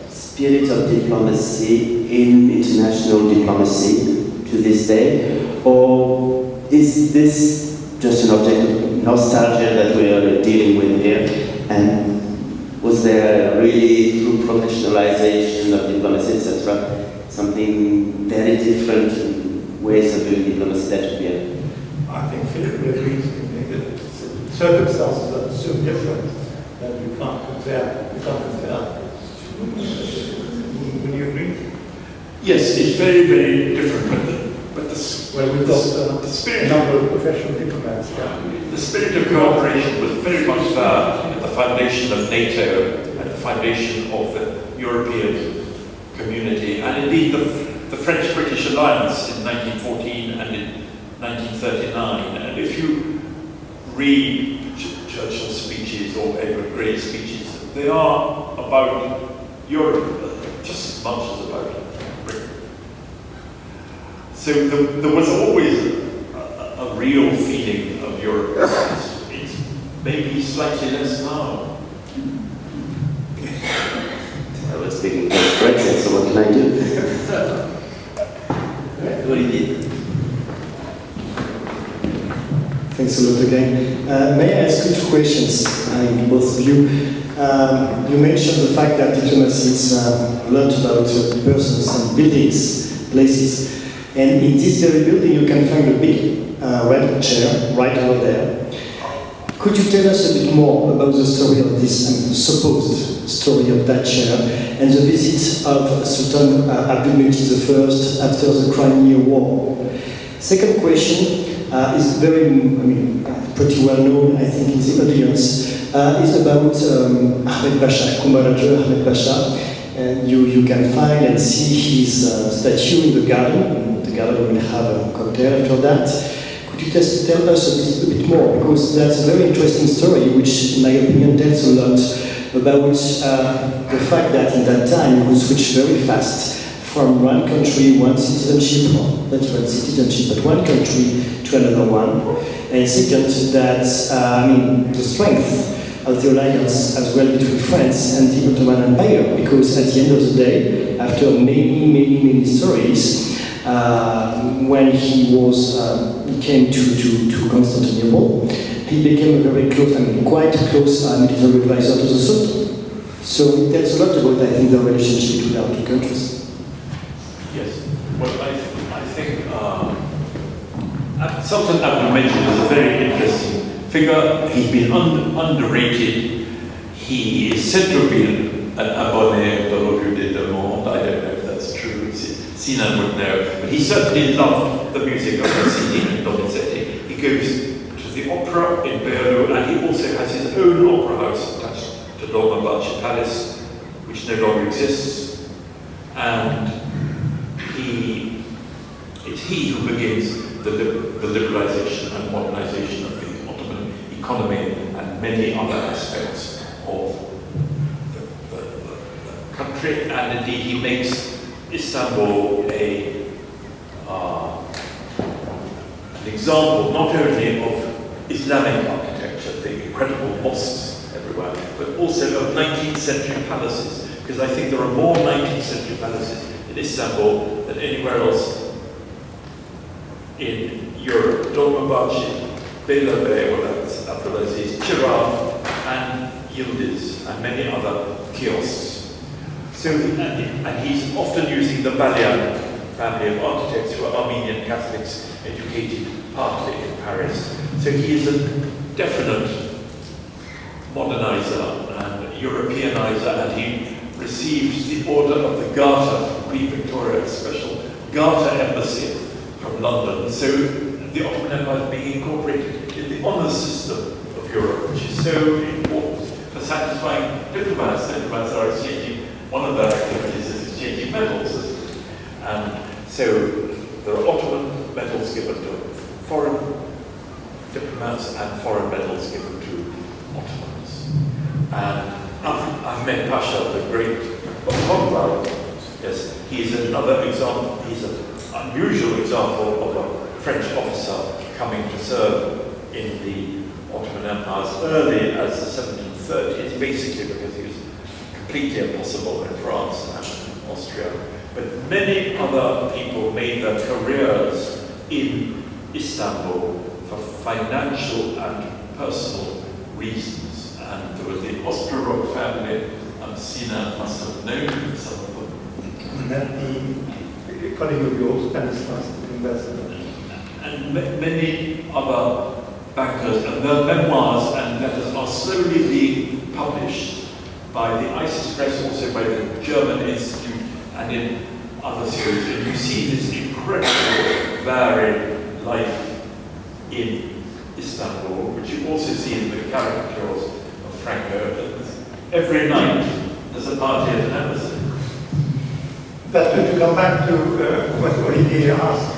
spirit of diplomacy in international diplomacy to this day? Or is this just an object of nostalgia that we are dealing with here? And was there really, through professionalization of diplomacy, etc., something very different in ways of doing diplomacy that would be? I think Philippe would agree with me that circumstances are so different that we can't compare. Would you agree? Yes, it's very, very different. But Well, we've got the spirit a number of professional diplomats. The spirit of cooperation was very much there at the foundation of NATO, at the foundation of the European community, and indeed the French-British alliance in 1914 and in 1939. And if you read Churchill's speeches or Edward Grey's speeches, they are about Europe just as much as about Britain. So there was always a real feeling of Europe. It's maybe slightly less now. I was speaking against Brexit, so what can I do? Olivier. Thanks a lot again. May I ask you two questions, both of you? You mentioned the fact that diplomacy is a lot about persons and buildings, places. And in this very building, you can find a big red chair right over there. Could you tell us a bit more about the story of this supposed story of that chair and the visit of Sultan Abdulmajid I after the Crimean War? Second question is very, pretty well known, I think, in the audience. Is about Ahmed Pasha, Kumaraja Ahmed Pasha. And you can find and see his statue in the garden. The garden will have a cocktail after that. Could you just tell us a bit more? Because that's a very interesting story, which, in my opinion, tells a lot about the fact that in that time you could switch very fast from one country, one citizenship, not one citizenship, but one country to another one. And second, that the strength of the alliance as well between France and the Ottoman Empire, because at the end of the day, after many stories, when he came to Constantinople, he became a very close, quite close military advisor to the Sultan. So it tells a lot about, I think, the relationship between our two countries. Yes, well, I think Sultan Abdulmajid is a very interesting figure. He's been underrated. He is said to have been an abonné of the Revue des Deux Mondes. I don't know if that's true. Sinan would know. But he certainly loved the music of Rossini and Donizetti. He goes to the opera in Beirut, and he also has his own opera house attached to Dolmabahce Palace, which no longer exists. And it's he who begins the liberalization and modernization of the Ottoman economy and many other aspects of the country. And indeed, he makes Istanbul an example not only of Islamic architecture, the incredible mosques everywhere, but also of 19th century palaces, because I think there are more 19th century palaces in Istanbul than anywhere else in Europe. Dolmabahce, Beylerbeyi, Abdulaziz, Chirag, and Yildiz, and many other kiosks. So, and he's often using the Balian family of architects who are Armenian Catholics, educated partly in Paris. So he is a definite modernizer and Europeanizer, and he receives the order of the Garter from Queen Victoria, a special Garter embassy from London. So the Ottoman Empire is being incorporated in the honour system of Europe, which is so important for satisfying diplomats. Diplomats are exchanging, one of their activities is exchanging medals. And so there are Ottoman medals given to foreign diplomats and foreign medals given to Ottomans. And Ahmed Pasha, the great Conrad, yes, he is another example. He's an unusual example of a French officer coming to serve in the Ottoman Empire as early as the 1730s, basically because he was completely impossible in France and Austria. But many other people made their careers in Istanbul for financial and personal reasons. And there was the Osterrock family, and Sinan must have known some of them. And then the colleague of yours, Stanislas, investor. And many other bankers, and their memoirs and letters are slowly being published by the ISIS Press, also by the German Institute, and in other series. And you see this incredible varied life in Istanbul, which you also see in the caricatures of Franco. Every night there's a party at an embassy. But to come back to what Olivier asked,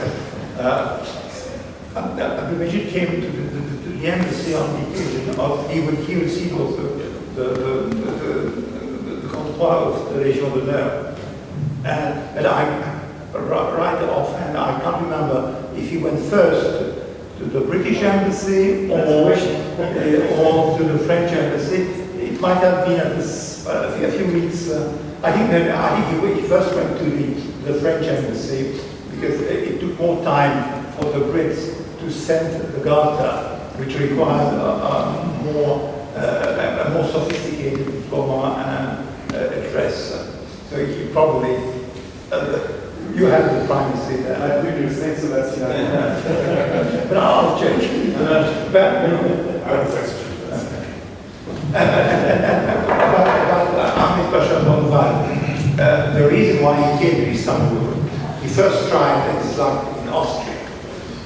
Abdul came to the embassy on the occasion of he would see also the comptoir of the Légion d'honneur. And I, right offhand, I can't remember if he went first to the British embassy or to the French embassy. It might have been at a few weeks. I think he first went to the French embassy because it took more time for the Brits to send the Garter, which required a more sophisticated diploma and address. So he probably, you have the primacy there. I do, thanks for that, but I'll check. About Ahmed Pasha Bonval, the reason why he came to Istanbul, he first tried his luck in Austria,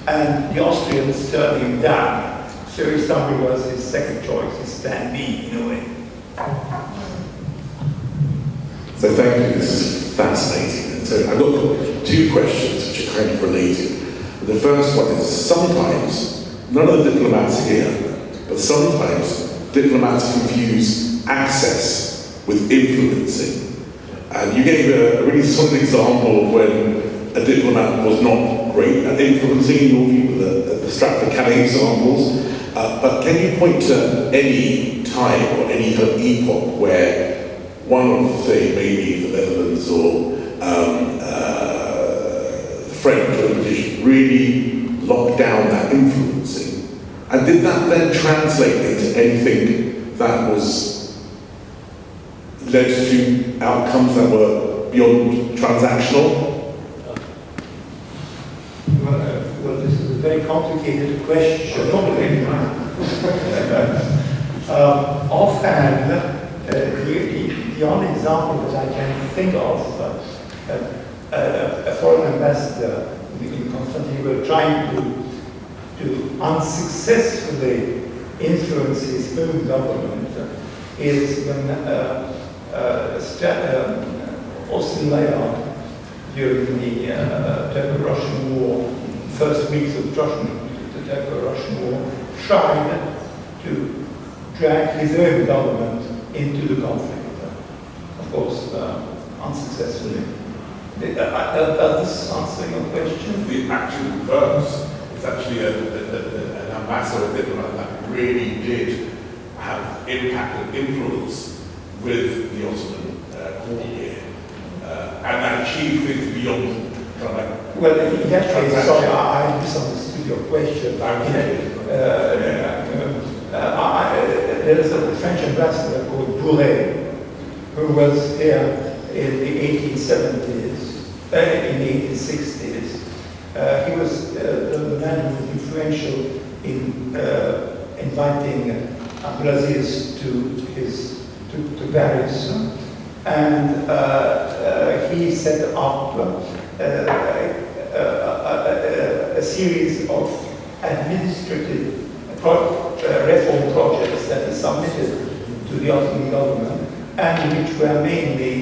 and the Austrians turned him down. So Istanbul was his second choice, his plan B in a way. So thank you, this is fascinating. And so I've got two questions which are kind of related. The first one is sometimes, none of the diplomats are here, but sometimes diplomats confuse access with influencing. And you gave a really solid example of when a diplomat was not great at influencing, in your view, the Stratford Calais examples. But can you point to any time or any kind of epoch where one of, say, maybe the Netherlands or the French or the British really locked down that influencing? And did that then translate into anything that was led to outcomes that were beyond transactional? Well, this is a very complicated question. Offhand, the only example that I can think of, a foreign ambassador in Constantinople trying to unsuccessfully influence his own government is when Austin Layard, during the Turco-Russian War, first weeks of the Turco-Russian War, tried to drag his own government into the conflict. Of course, unsuccessfully. Does this answer your question? The actual reverse. It's actually an ambassador, a diplomat that really did have impact and influence with the Ottoman court here, and that achieved things beyond kind of like. Well, in that case, sorry, I misunderstood your question. There is a French ambassador called Bourmaud, who was here in the 1870s, in the 1860s. He was the man who was influential in inviting Abdulaziz to Paris, and he set up a series of administrative reform projects that he submitted to the Ottoman government, and which were mainly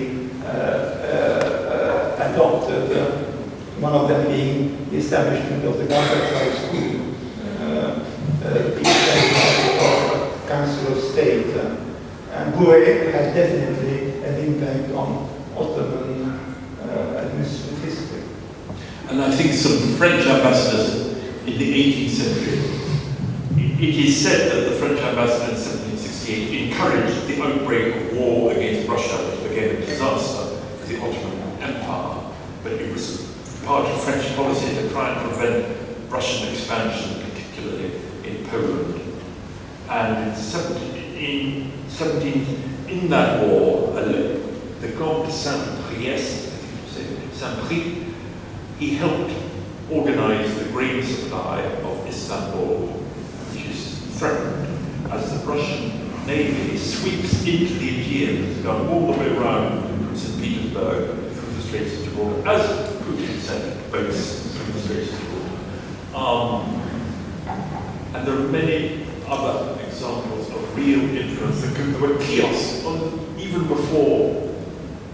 adopted, one of them being the establishment of the Gambard's School, the Council of State. And Bourmaud had definitely an impact on Ottoman administrative history. And I think some French ambassadors in the 18th century. It is said that the French ambassador in 1768 encouraged the outbreak of war against Russia, which became a disaster for the Ottoman Empire, but it was part of French policy to try and prevent Russian expansion, particularly in Poland. And in that war, the Comte de Saint-Priest, Saint-Prix, he helped organize the grain supply of Istanbul, which is threatened as the Russian Navy sweeps into the Aegean, going all the way around from St. Petersburg through the Straits of Gibraltar, as Putin sent boats through the Straits of Gibraltar. And there are many other examples of real influence. There were kiosks, even before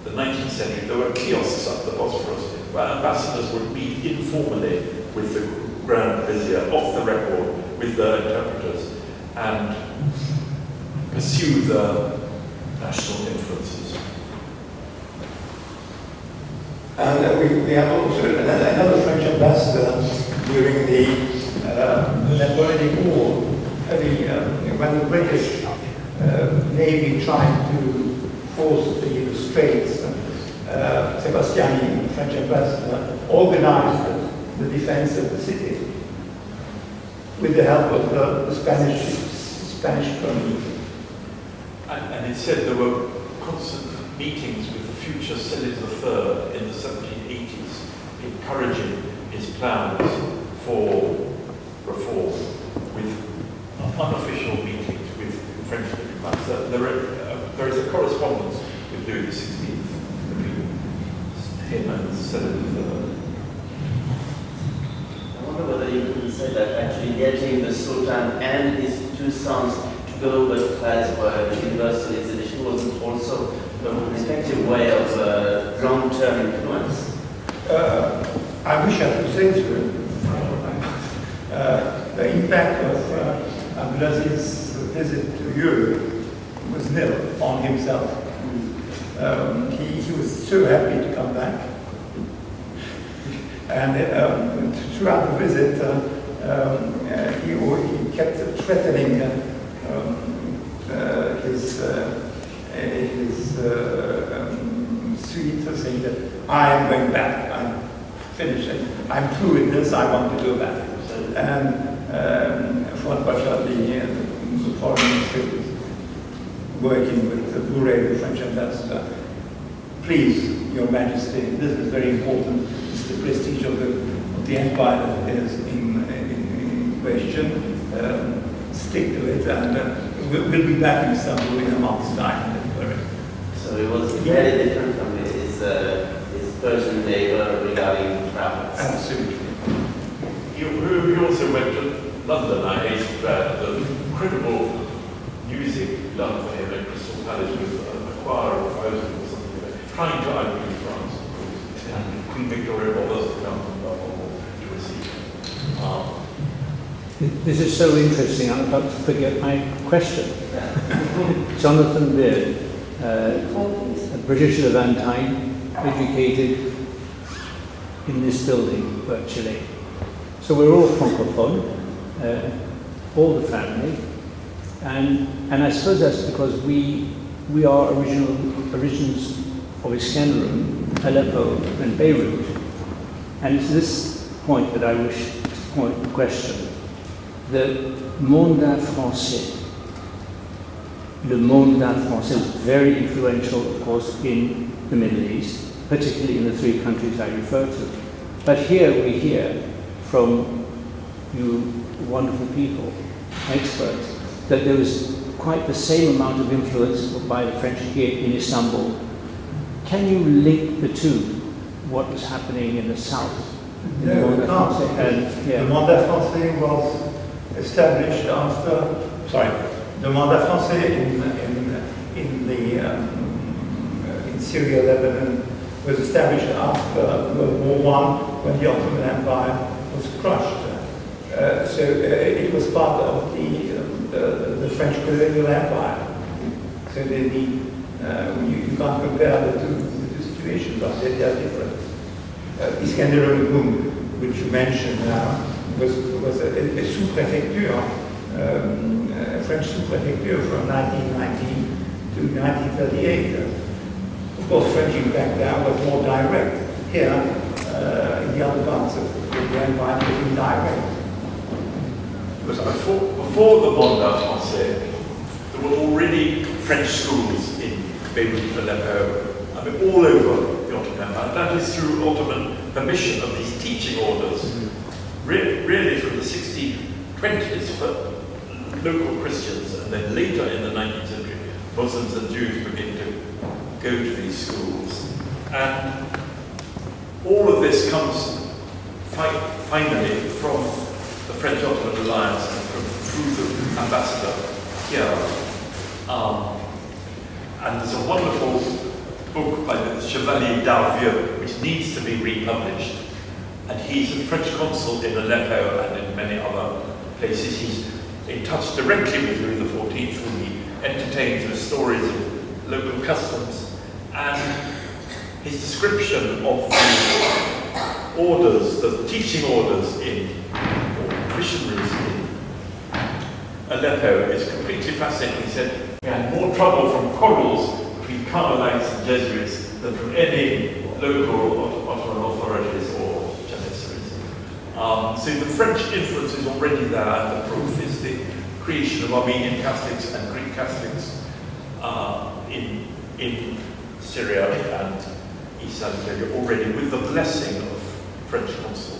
the 19th century, there were kiosks up the Bosphorus where ambassadors would meet informally with the Grand Vizier, off the record, with their interpreters, and pursue the national influences. And we have also another French ambassador during the Napoleonic War. When the British Navy tried to force the Straits, Sebastiani, the French ambassador, organized the defense of the city with the help of the Spanish colony. And it said there were constant meetings with the future Selim III in the 1780s, encouraging his plans for reform, with unofficial meetings with French diplomats. There is a correspondence with Louis XVI between him and Selim III. I wonder whether you could say that actually getting the Sultan and his two sons to go with class for the universal exhibition wasn't also an effective way of long-term influence? I wish I could say so. The impact of Abdulaziz's visit to Europe was nil on himself. He was so happy to come back. And throughout the visit, he kept threatening his suite, saying that I am going back, I'm finished, I'm through with this, I want to go back. And Fuad Pasha, the foreign minister, was working with Bourmaud, the French ambassador. Please, Your Majesty, this is very important. It's the prestige of the empire that is in question. Stick to it, and we'll be back in Istanbul in a month's time. So it was very different from his Persian neighbor regarding travel. Absolutely. He also went to London, I hasten to add, the incredible music done for him at Crystal Palace with a choir of thousands or something like that, trying to outdo France, of course, and Queen Victoria bothers to come to receive him. This is so interesting, I'm about to forget my question. Jonathan Beard, a British Levantine, educated in this building virtually. So we're all francophone, all the family, and I suppose that's because we are origins of Iskenderun, Aleppo, and Beirut. And it's this point that I wish to point the question. The mandat français, le mandat français is very influential, of course, in the Middle East, particularly in the three countries I refer to. But here we hear from you wonderful people, experts, that there was quite the same amount of influence by the French here in Istanbul. Can you link the two, what was happening in the south? No, we can't. The mandat français was established after, the mandat français in Syria, Lebanon, was established after World War I, when the Ottoman Empire was crushed. So it was part of the French colonial empire. So you can't compare the two situations, but they are different. Iskenderun, which you mentioned now, was a sous-prefecture, a French sous-prefecture from 1919 to 1938. Of course, French back then was more direct. Here, in the other parts of the empire, it was indirect. Because before the Mandat Français, there were already French schools in Beirut, Aleppo, I mean, all over the Ottoman Empire. That is through Ottoman permission of these teaching orders, really from the 1620s for local Christians, and then later in the 19th century, Muslims and Jews begin to go to these schools. And all of this comes finally from the French-Ottoman alliance and through the ambassador here. And there's a wonderful book by the Chevalier d'Arvieux, which needs to be republished. And he's a French consul in Aleppo and in many other places. He's in touch directly with Louis XIV, whom he entertains with stories of local customs. And his description of the orders, the teaching orders or missionaries in Aleppo is completely fascinating. He said, we had more trouble from quarrels between Carmelites and Jesuits than from any local Ottoman authorities or Janissaries. So the French influence is already there, and the proof is the creation of Armenian Catholics and Greek Catholics in Syria and East Anatolia already, with the blessing of French consuls.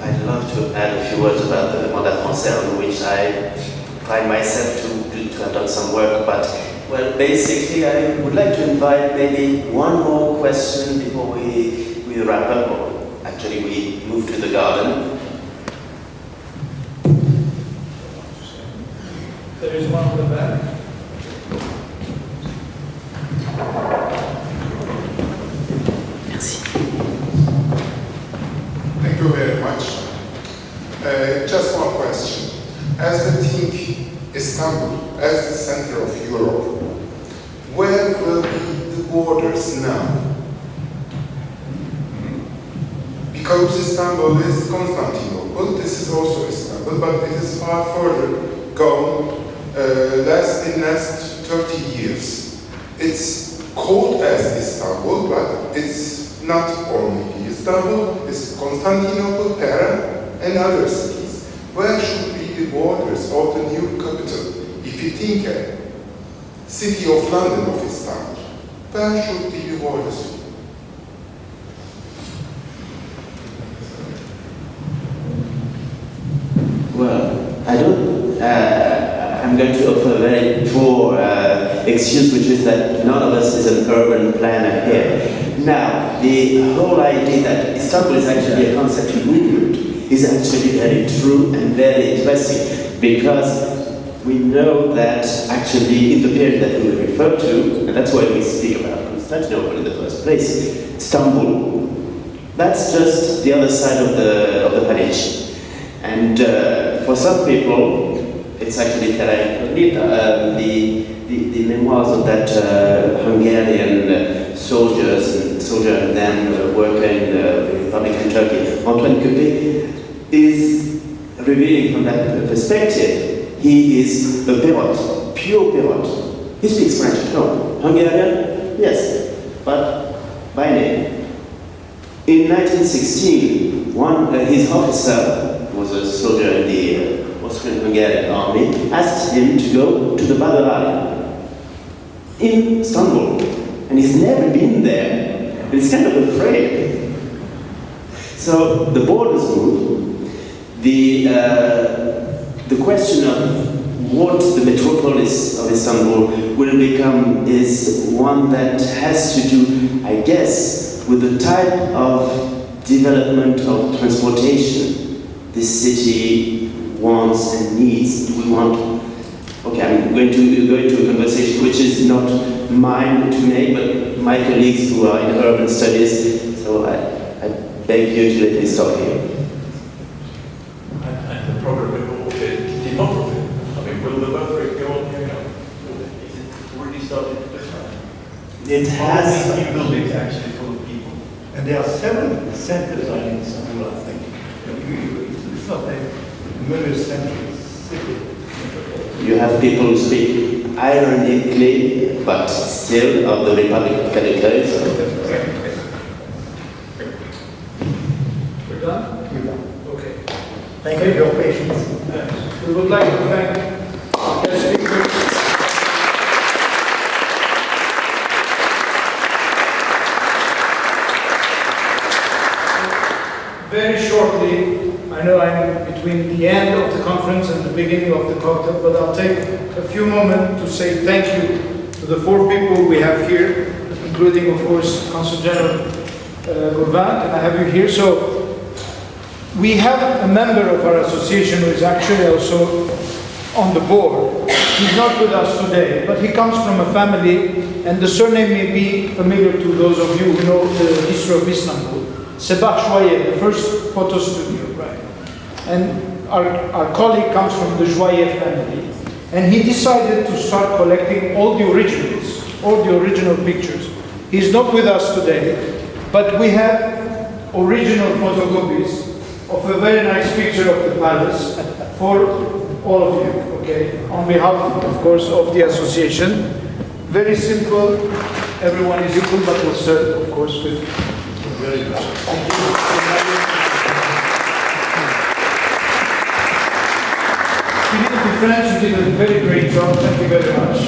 I'd love to add a few words about the Mandat Français, on which I find myself to have done some work, but, well, basically I would like to invite maybe one more question before we wrap up, or actually we move to the garden. There is one on the back. Thank you very much. Just one question. As we think Istanbul as the center of Europe, where will be the borders now? Because Istanbul is Constantinople, this is also Istanbul, but it is far further gone, in last 30 years. It's called as Istanbul, but it's not only Istanbul, it's Constantinople, Pera, and other cities. Where should be the borders of the new capital? If you think city of London of Istanbul, where should be the borders? Well, I don't. I'm going to offer a very poor excuse, which is that none of us is an urban planner here. Now, the whole idea that Istanbul is actually a concept movement is actually very true and very interesting, because we know that actually in the period that we refer to, and that's why we speak about Constantinople in the first place, Istanbul, that's just the other side of the Parish. And for some people, it's actually terra incognita. The memoirs of that Hungarian soldier and then worker in the Republic of Turkey, Antoine Köpé, is revealing from that perspective. He is a Perot, pure Perot. He speaks French, no. Hungarian, yes, but by name. In 1916, his officer was a soldier in the Austrian-Hungarian army, asked him to go to the Badr Ali in Istanbul, and he's never been there, and he's kind of afraid. So the borders move. The question of what the metropolis of Istanbul will become is one that has to do, I guess, with the type of development of transportation this city wants and needs. Do we want? Okay, I'm going to go into a conversation which is not mine to make, but my colleagues who are in urban studies. So I beg you to let me stop here. And the problem with demography. I mean, will the birth rate go on here now? Is it already started to decline? It has. New buildings actually full of people. And there are several centers in Istanbul, I think. It's not a mono-central city. You have people who speak ironically, but still of the Republic characters. We're done? We're done. Okay. Thank you for your patience. We would like to thank our guest speakers. Very shortly, I know I'm between the end of the conference and the beginning of the cocktail, but I'll take a few moments to say thank you to the 4 people we have here, including, of course, Consul General Gourvin, and I have you here. So we have a member of our association who is actually also on the board. He's not with us today, but he comes from a family, and the surname may be familiar to those of you who know the history of Istanbul. Sebah Joyer, the first photo studio, right? And our colleague comes from the Joyer family. And he decided to start collecting all the originals, all the original pictures. He's not with us today, but we have original photocopies of a very nice picture of the palace for all of you, okay? On behalf, of course, of the association. Very simple, everyone is equal, but we'll serve, of course, with very much. Thank you. Philippe the French, you did a very great job. Thank you very much.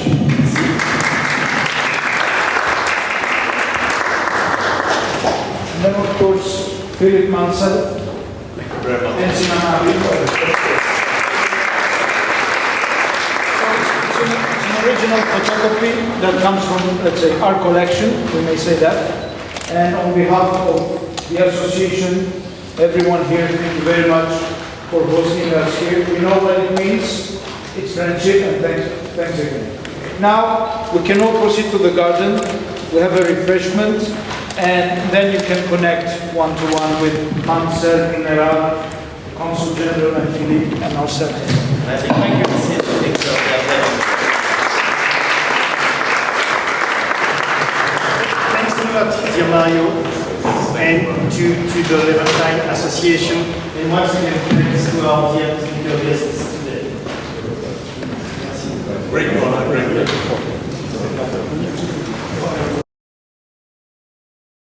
And then, of course, Philippe Mansel. Thank you very much. And Sinan Kuneralp. It's an original photocopy that comes from, let's say, our collection, we may say that. And on behalf of the association, everyone here, thank you very much for hosting us here. We know what it means. It's friendship, and thanks again. Now, we can all proceed to the garden. We have a refreshment, and then you can connect one-to-one with Mansel, Kuneralp, Consul General, and Philippe, and ourselves. I think thank you. Thanks a lot, dear Mario, and to the Levantine Association, and once again, thanks to our dear guests.